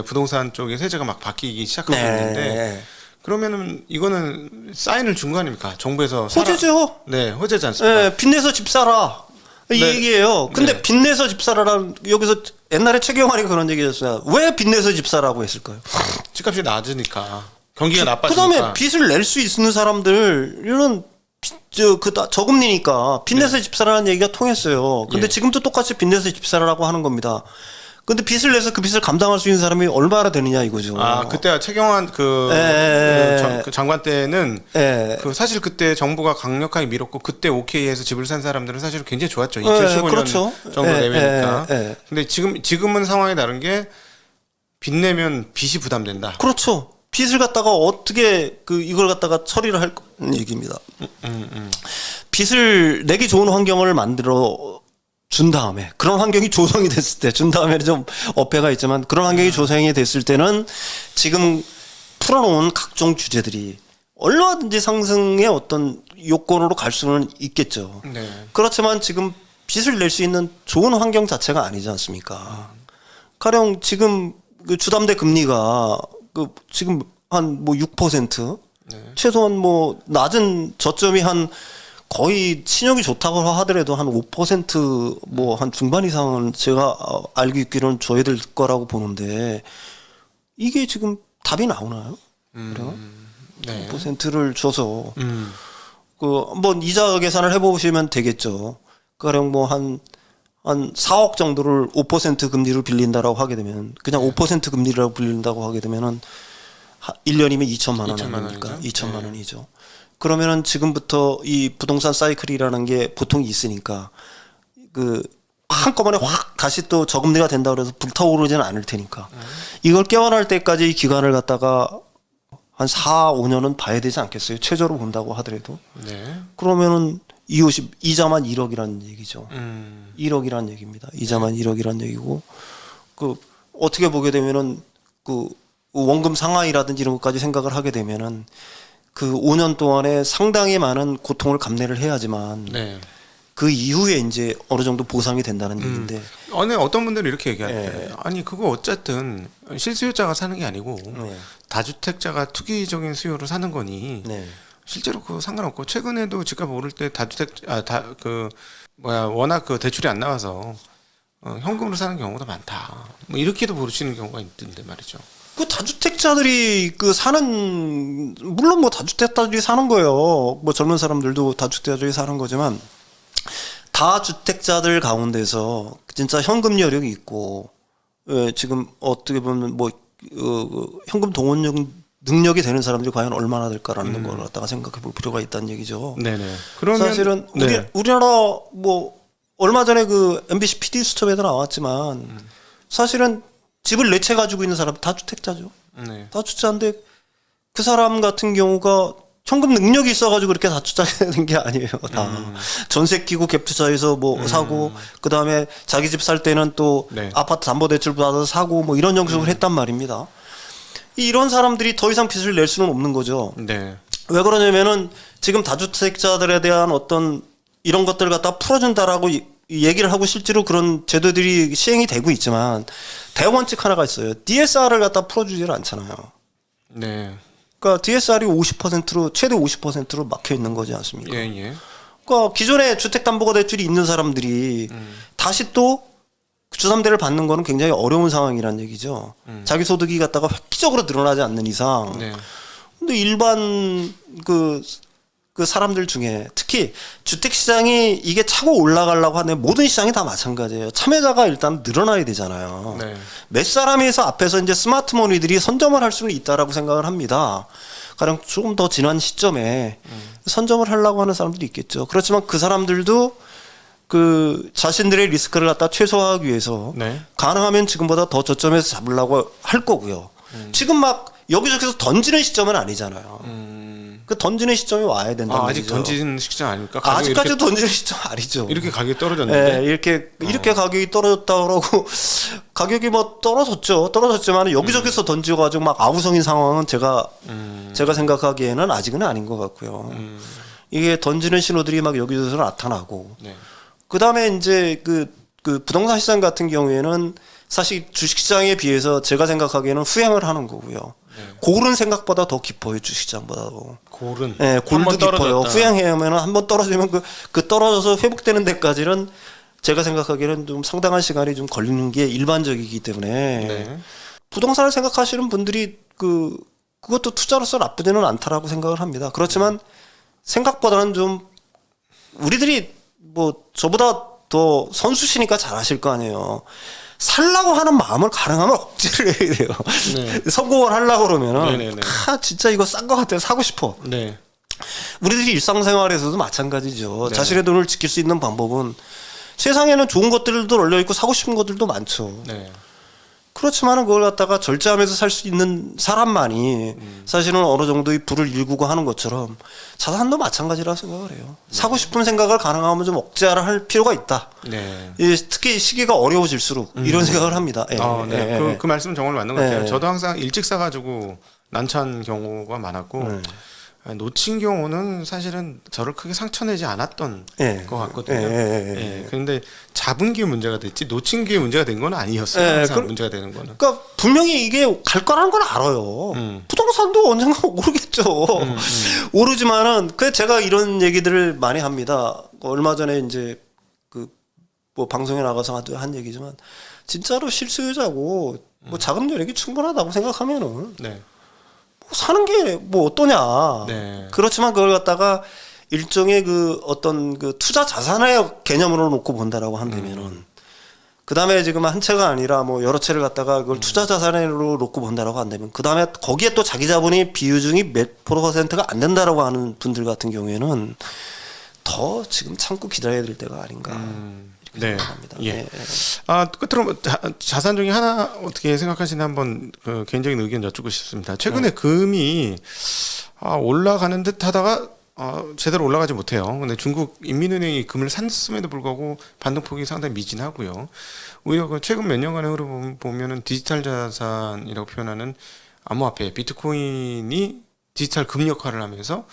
[SPEAKER 1] 부동산 쪽에 세제가 막 바뀌기 시작하고
[SPEAKER 2] 네.
[SPEAKER 1] 있는데 그러면은 이거는 사인을 준 거 아닙니까? 정부에서
[SPEAKER 2] 호재죠.
[SPEAKER 1] 네, 호재지 않습니까?
[SPEAKER 2] 예, 빚내서 집 사라. 이
[SPEAKER 1] 네.
[SPEAKER 2] 얘기예요. 근데
[SPEAKER 1] 네.
[SPEAKER 2] 빚내서 집 사라라는 여기서 옛날에 최경환이가 그런 얘기했어요. 왜 빚내서 집 사라고 했을까요?
[SPEAKER 1] 집값이 낮으니까 경기가 나빠지니까.
[SPEAKER 2] 그다음에 빚을 낼 수 있는 사람들은 저금리니까 빚내서 집 사라는 얘기가 통했어요. 근데
[SPEAKER 1] 예.
[SPEAKER 2] 지금도 똑같이 빚내서 집 사라라고 하는 겁니다. 근데 빚을 내서 그 빚을 감당할 수 있는 사람이 얼마나 되느냐 이거죠.
[SPEAKER 1] 그때 최경환 그 장관 때는
[SPEAKER 2] 예.
[SPEAKER 1] 사실 그때 정부가 강력하게 밀었고 그때 오케이해서 집을 산 사람들은 사실 굉장히 좋았죠. 2015년
[SPEAKER 2] 그렇죠.
[SPEAKER 1] 정도 내외니까.
[SPEAKER 2] 예.
[SPEAKER 1] 근데 지금은 상황이 다른 게 빚 내면 빚이 부담된다.
[SPEAKER 2] 그렇죠. 빚을 갖다가 어떻게 이걸 갖다가 처리를 할 얘기입니다. 빚을 내기 좋은 환경을 만들어 준 다음에 그런 환경이 조성이 됐을 때 준 다음에는 좀 어폐가 있지만 그런 환경이 조성이 됐을 때는 지금 풀어놓은 각종 규제들이 얼마든지 상승의 어떤 요건으로 갈 수는 있겠죠.
[SPEAKER 1] 네.
[SPEAKER 2] 그렇지만 지금 빚을 낼 수 있는 좋은 환경 자체가 아니지 않습니까? 가령 지금 그 주담대 금리가 지금 한 뭐 6%
[SPEAKER 1] 네.
[SPEAKER 2] 최소한 뭐 낮은 저점이 한 거의 신용이 좋다고 하더라도 한 5% 뭐 한 중반 이상은 제가 알고 있기로는 줘야 될 거라고 보는데 이게 지금 답이 나오나요? 그래요?
[SPEAKER 1] 네.
[SPEAKER 2] 5%를 줘서 한번 이자 계산을 해보시면 되겠죠. 가령 뭐 한 4억 정도를 5% 금리로 빌린다라고 하게 되면 그냥 5% 금리라고 빌린다고 하게 되면은 1년이면 2천만 원
[SPEAKER 1] 2천만
[SPEAKER 2] 아닙니까?
[SPEAKER 1] 원이죠.
[SPEAKER 2] 2천만
[SPEAKER 1] 네.
[SPEAKER 2] 원이죠. 그러면은 지금부터 이 부동산 사이클이라는 게 보통 있으니까 한꺼번에 확 다시 또 저금리가 된다 그래서 불타오르지는 않을 테니까 이걸 깨어날 때까지 이 기간을 갖다가 한 4, 5년은 봐야 되지 않겠어요? 최저로 본다고 하더라도.
[SPEAKER 1] 네.
[SPEAKER 2] 그러면은 이자만 1억이라는 얘기죠. 1억이라는 얘기입니다. 이자만 1억이라는 얘기고 그 어떻게 보게 되면은 그 원금 상환이라든지 이런 것까지 생각을 하게 되면은 그 5년 동안에 상당히 많은 고통을 감내를 해야지만
[SPEAKER 1] 네.
[SPEAKER 2] 그 이후에 이제 어느 정도 보상이 된다는 얘기인데.
[SPEAKER 1] 아니 어떤 분들은 이렇게 얘기하는데
[SPEAKER 2] 네.
[SPEAKER 1] 아니 그거 어쨌든 실수요자가 사는 게 아니고
[SPEAKER 2] 네.
[SPEAKER 1] 다주택자가 투기적인 수요로 사는 거니
[SPEAKER 2] 네.
[SPEAKER 1] 실제로 그거 상관없고 최근에도 집값 오를 때 워낙 그 대출이 안 나와서 현금으로 사는 경우가 많다. 뭐 이렇게도 보시는 경우가 있던데 말이죠.
[SPEAKER 2] 그 다주택자들이 그 사는 물론 뭐 다주택자들이 사는 거예요. 뭐 젊은 사람들도 다주택자들이 사는 거지만 다주택자들 가운데서 진짜 현금 여력이 있고 지금 어떻게 보면 뭐 현금 동원력 능력이 되는 사람들이 과연 얼마나 될까라는 걸 갖다가 생각해 볼 필요가 있다는 얘기죠.
[SPEAKER 1] 네네. 그러면
[SPEAKER 2] 사실은
[SPEAKER 1] 네.
[SPEAKER 2] 우리나라 뭐 얼마 전에 그 MBC PD 수첩에도 나왔지만 사실은 집을 4채 가지고 있는 사람 다주택자죠.
[SPEAKER 1] 네.
[SPEAKER 2] 다주택자인데 그 사람 같은 경우가 현금 능력이 있어가지고 그렇게 다주택자가 되는 게 아니에요. 다 전세 끼고 갭 투자해서 뭐 사고 그 다음에 자기 집 살 때는 또
[SPEAKER 1] 네.
[SPEAKER 2] 아파트 담보대출 받아서 사고 뭐 이런 형식으로 했단 말입니다. 이런 사람들이 더 이상 빚을 낼 수는 없는 거죠.
[SPEAKER 1] 네.
[SPEAKER 2] 왜 그러냐면은 지금 다주택자들에 대한 어떤 이런 것들을 갖다 풀어준다라고 얘기를 하고 실제로 그런 제도들이 시행이 되고 있지만 대원칙 하나가 있어요. DSR을 갖다 풀어주질 않잖아요.
[SPEAKER 1] 네.
[SPEAKER 2] 그러니까 DSR이 50%로 최대 50%로 막혀 있는 거지 않습니까?
[SPEAKER 1] 예, 예.
[SPEAKER 2] 그러니까 기존에 주택담보대출이 있는 사람들이 다시 또 주담대를 받는 거는 굉장히 어려운 상황이라는 얘기죠. 자기 소득이 갖다가 획기적으로 늘어나지 않는 이상.
[SPEAKER 1] 네.
[SPEAKER 2] 근데 일반 그 사람들 중에 특히 주택시장이 이게 차고 올라가려고 하는 모든 시장이 다 마찬가지예요. 참여자가 일단 늘어나야 되잖아요.
[SPEAKER 1] 네.
[SPEAKER 2] 몇 사람에서 앞에서 이제 스마트머니들이 선점을 할 수는 있다라고 생각을 합니다. 가령 조금 더 지난 시점에 선점을 하려고 하는 사람들이 있겠죠. 그렇지만 그 사람들도 그 자신들의 리스크를 갖다 최소화하기 위해서
[SPEAKER 1] 네.
[SPEAKER 2] 가능하면 지금보다 더 저점에서 잡으려고 할 거고요. 지금 막 여기저기서 던지는 시점은 아니잖아요. 그 던지는 시점이 와야 된다는
[SPEAKER 1] 아직
[SPEAKER 2] 얘기죠.
[SPEAKER 1] 던지는 시점 아닙니까?
[SPEAKER 2] 아직까지 던지는 시점 아니죠.
[SPEAKER 1] 이렇게 가격이 떨어졌는데.
[SPEAKER 2] 네, 이렇게 가격이 떨어졌다 그러고 가격이 뭐 떨어졌지만 여기저기서 던져가지고 막 아우성인 상황은 제가 생각하기에는 아직은 아닌 것 같고요. 이게 던지는 신호들이 막 여기저기서 나타나고
[SPEAKER 1] 네.
[SPEAKER 2] 그 다음에 이제 그 부동산 시장 같은 경우에는 사실 주식시장에 비해서 제가 생각하기에는 후행을 하는 거고요.
[SPEAKER 1] 네.
[SPEAKER 2] 골은 생각보다 더 깊어요, 주식시장보다도.
[SPEAKER 1] 골은.
[SPEAKER 2] 네, 골도
[SPEAKER 1] 한번
[SPEAKER 2] 깊어요.
[SPEAKER 1] 떨어졌다.
[SPEAKER 2] 후행하면 한번 떨어지면 그 떨어져서 회복되는 데까지는 제가 생각하기에는 좀 상당한 시간이 좀 걸리는 게 일반적이기 때문에
[SPEAKER 1] 네.
[SPEAKER 2] 부동산을 생각하시는 분들이 그것도 투자로서 나쁘지는 않다라고 생각을 합니다. 그렇지만 생각보다는 좀 우리들이 뭐 저보다 더 선수시니까 잘 아실 거 아니에요. 살라고 하는 마음을 가능하면 억지를 해야 돼요.
[SPEAKER 1] 네.
[SPEAKER 2] 성공을 하려고 그러면은
[SPEAKER 1] 네네네.
[SPEAKER 2] 진짜 이거 싼 거 같아 사고 싶어.
[SPEAKER 1] 네.
[SPEAKER 2] 우리들이 일상생활에서도 마찬가지죠.
[SPEAKER 1] 네.
[SPEAKER 2] 자신의 돈을 지킬 수 있는 방법은 세상에는 좋은 것들도 널려 있고 사고 싶은 것들도 많죠.
[SPEAKER 1] 네.
[SPEAKER 2] 그렇지만은 그걸 갖다가 절제하면서 살 수 있는 사람만이 사실은 어느 정도의 부를 일구고 하는 것처럼 자산도 마찬가지라고 생각을 해요. 사고 싶은 생각을 가능하면 좀 억제하라 할 필요가 있다.
[SPEAKER 1] 네.
[SPEAKER 2] 특히 시기가 어려워질수록 이런 생각을 합니다. 예,
[SPEAKER 1] 네.
[SPEAKER 2] 예,
[SPEAKER 1] 그 말씀은 정말 맞는 것 같아요.
[SPEAKER 2] 네.
[SPEAKER 1] 저도 항상 일찍 사가지고 난처한 경우가 많았고 놓친 경우는 사실은 저를 크게 상처내지 않았던
[SPEAKER 2] 예.
[SPEAKER 1] 것 같거든요.
[SPEAKER 2] 예.
[SPEAKER 1] 그런데 잡은 게 문제가 됐지 놓친 게 문제가 된 건 아니었어요. 항상 문제가 되는 거는.
[SPEAKER 2] 그러니까 분명히 이게 갈 거라는 건 알아요. 부동산도 언젠가 오르겠죠. 오르지만은 그 제가 이런 얘기들을 많이 합니다. 얼마 전에 이제 뭐 방송에 나가서 한 얘기지만 진짜로 실수요자고 뭐 자금 여력이 충분하다고 생각하면은
[SPEAKER 1] 네.
[SPEAKER 2] 사는 게 뭐 어떠냐.
[SPEAKER 1] 네.
[SPEAKER 2] 그렇지만 그걸 갖다가 일종의 그 어떤 그 투자 자산의 개념으로 놓고 본다라고 한다면은 그 다음에 지금 한 채가 아니라 뭐 여러 채를 갖다가 그걸 투자 자산으로 놓고 본다라고 한다면 그 다음에 거기에 또 자기 자본이 비율중이 몇 %가 안 된다라고 하는 분들 같은 경우에는 더 지금 참고 기다려야 될 때가 아닌가. 이렇게 생각합니다.
[SPEAKER 1] 예.
[SPEAKER 2] 네.
[SPEAKER 1] 끝으로 뭐 자산 중에 하나 어떻게 생각하시나 한번 개인적인 의견 여쭙고 싶습니다. 최근에 금이 올라가는 듯 하다가 제대로 올라가지 못해요. 근데 중국 인민은행이 금을 샀음에도 불구하고 반등폭이 상당히 미진하고요. 오히려 그 최근 몇 년간의 흐름 보면은 디지털 자산이라고 표현하는 암호화폐 비트코인이 디지털 금 역할을 하면서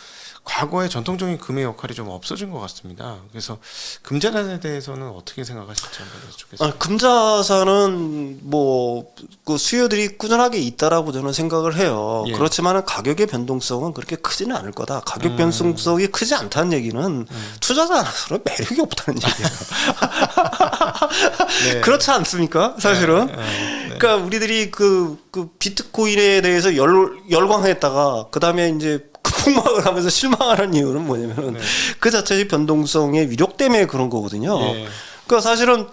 [SPEAKER 1] 과거의 전통적인 금의 역할이 좀 없어진 것 같습니다. 그래서 금자산에 대해서는 어떻게 생각하실지 한번 여쭙겠습니다.
[SPEAKER 2] 금자산은 뭐 그 수요들이 꾸준하게 있다라고 저는 생각을 해요.
[SPEAKER 1] 예.
[SPEAKER 2] 그렇지만 가격의 변동성은 그렇게 크지는 않을 거다. 가격 변동성이 크지 않다는 얘기는 투자자로서는 매력이 없다는 얘기예요.
[SPEAKER 1] 네.
[SPEAKER 2] 그렇지 않습니까? 사실은.
[SPEAKER 1] 네.
[SPEAKER 2] 그러니까 우리들이 그 비트코인에 대해서 열광했다가 그 다음에 이제 폭망을 하면서 실망하는 이유는 뭐냐면은 그 자체의 변동성의 위력 때문에 그런 거거든요.
[SPEAKER 1] 예.
[SPEAKER 2] 그러니까 사실은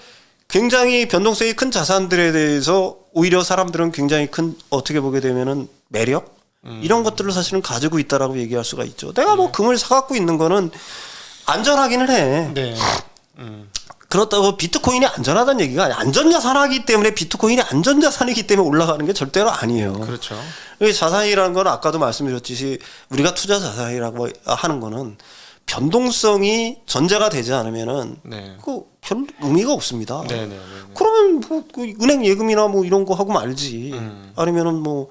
[SPEAKER 2] 굉장히 변동성이 큰 자산들에 대해서 오히려 사람들은 굉장히 큰 어떻게 보게 되면은 매력 이런 것들을 사실은 가지고 있다라고 얘기할 수가 있죠. 내가 뭐 금을 사갖고 있는 거는 안전하기는 해.
[SPEAKER 1] 네.
[SPEAKER 2] 그렇다고 비트코인이 안전하다는 얘기가 아니야. 안전자산이기 때문에 비트코인이 안전자산이기 때문에 올라가는 게 절대로 아니에요.
[SPEAKER 1] 그렇죠.
[SPEAKER 2] 이 자산이라는 건 아까도 말씀드렸듯이 우리가 투자 자산이라고 하는 거는 변동성이 전제가 되지 않으면은
[SPEAKER 1] 네.
[SPEAKER 2] 그 별 의미가 없습니다.
[SPEAKER 1] 네네.
[SPEAKER 2] 그러면 뭐그 은행 예금이나 뭐 이런 거 하고 말지. 아니면은 뭐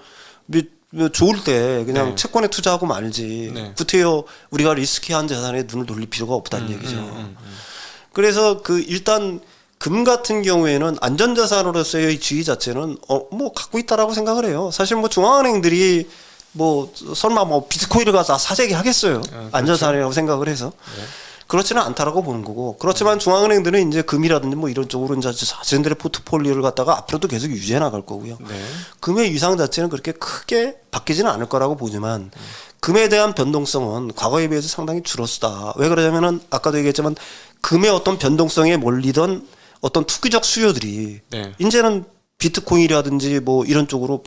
[SPEAKER 2] 좋을 때 그냥
[SPEAKER 1] 네.
[SPEAKER 2] 채권에 투자하고 말지.
[SPEAKER 1] 네.
[SPEAKER 2] 구태여 우리가 리스키한 자산에 눈을 돌릴 필요가 없다는 얘기죠. 그래서 그 일단 금 같은 경우에는 안전자산으로서의 지위 자체는 뭐 갖고 있다라고 생각을 해요. 사실 뭐 중앙은행들이 뭐 설마 뭐 비트코인을 갖다 사재기 하겠어요.
[SPEAKER 1] 그렇죠.
[SPEAKER 2] 안전자산이라고 생각을 해서.
[SPEAKER 1] 네.
[SPEAKER 2] 그렇지는 않다라고 보는 거고. 그렇지만 중앙은행들은 이제 금이라든지 뭐 이런 쪽으로 이제 자신들의 포트폴리오를 갖다가 앞으로도 계속 유지해 나갈 거고요.
[SPEAKER 1] 네.
[SPEAKER 2] 금의 위상 자체는 그렇게 크게 바뀌지는 않을 거라고 보지만 금에 대한 변동성은 과거에 비해서 상당히 줄었다. 왜 그러냐면은 아까도 얘기했지만 금의 어떤 변동성에 몰리던 어떤 투기적 수요들이
[SPEAKER 1] 네.
[SPEAKER 2] 이제는 비트코인이라든지 뭐 이런 쪽으로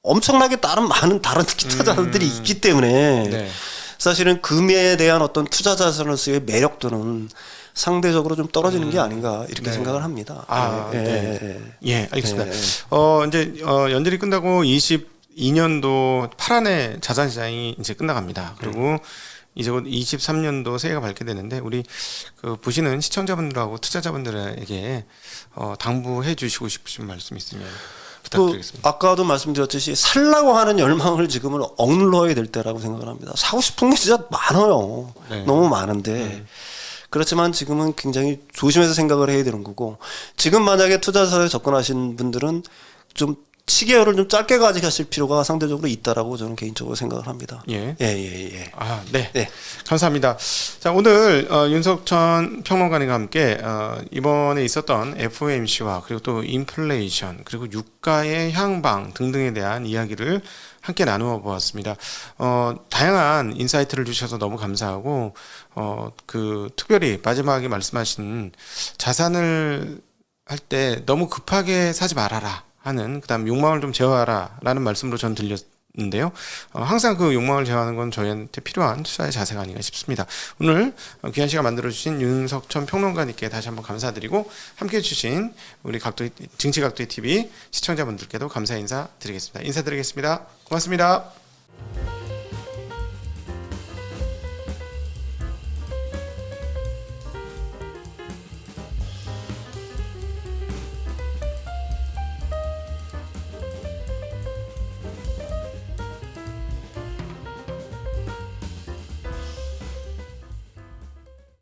[SPEAKER 2] 엄청나게 많은 다른 투자자들이 있기 때문에
[SPEAKER 1] 네.
[SPEAKER 2] 사실은 금에 대한 어떤 투자 자산으로서의 매력도는 상대적으로 좀 떨어지는 게 아닌가 이렇게
[SPEAKER 1] 네.
[SPEAKER 2] 생각을 합니다.
[SPEAKER 1] 아,
[SPEAKER 2] 예,
[SPEAKER 1] 네.
[SPEAKER 2] 예, 예.
[SPEAKER 1] 예, 알겠습니다.
[SPEAKER 2] 네.
[SPEAKER 1] 이제 연들이 끝나고 22년도 파란의 자산 시장이 이제 끝나갑니다. 그리고 이제 곧 23년도 새해가 밝게 되는데 우리 그 보시는 시청자분들하고 투자자분들에게 당부해 주시고 싶으신 말씀 있으면 부탁드리겠습니다.
[SPEAKER 2] 아까도 말씀드렸듯이 살라고 하는 열망을 지금은 억눌러야 될 때라고 생각을 합니다. 사고 싶은 게 진짜 많아요.
[SPEAKER 1] 네.
[SPEAKER 2] 너무 많은데 그렇지만 지금은 굉장히 조심해서 생각을 해야 되는 거고 지금 만약에 투자사에 접근하신 분들은 좀 시계열을 좀 짧게 가져가실 필요가 상대적으로 있다라고 저는 개인적으로 생각을 합니다.
[SPEAKER 1] 예.
[SPEAKER 2] 예.
[SPEAKER 1] 아, 네.
[SPEAKER 2] 네.
[SPEAKER 1] 감사합니다. 자, 오늘 윤석천 평론가님과 함께 이번에 있었던 FOMC와 그리고 또 인플레이션 그리고 유가의 향방 등등에 대한 이야기를 함께 나누어 보았습니다. 다양한 인사이트를 주셔서 너무 감사하고 특별히 마지막에 말씀하신 자산을 할 때 너무 급하게 사지 말아라 하는 그다음 욕망을 좀 제어하라라는 말씀으로 전 들렸는데요. 항상 그 욕망을 제어하는 건 저희한테 필요한 투자의 자세가 아닌가 싶습니다. 오늘 귀한 시간 만들어주신 윤석천 평론가님께 다시 한번 감사드리고 함께해 주신 우리 정치각도의 TV 시청자분들께도 감사 인사 드리겠습니다. 인사드리겠습니다. 고맙습니다.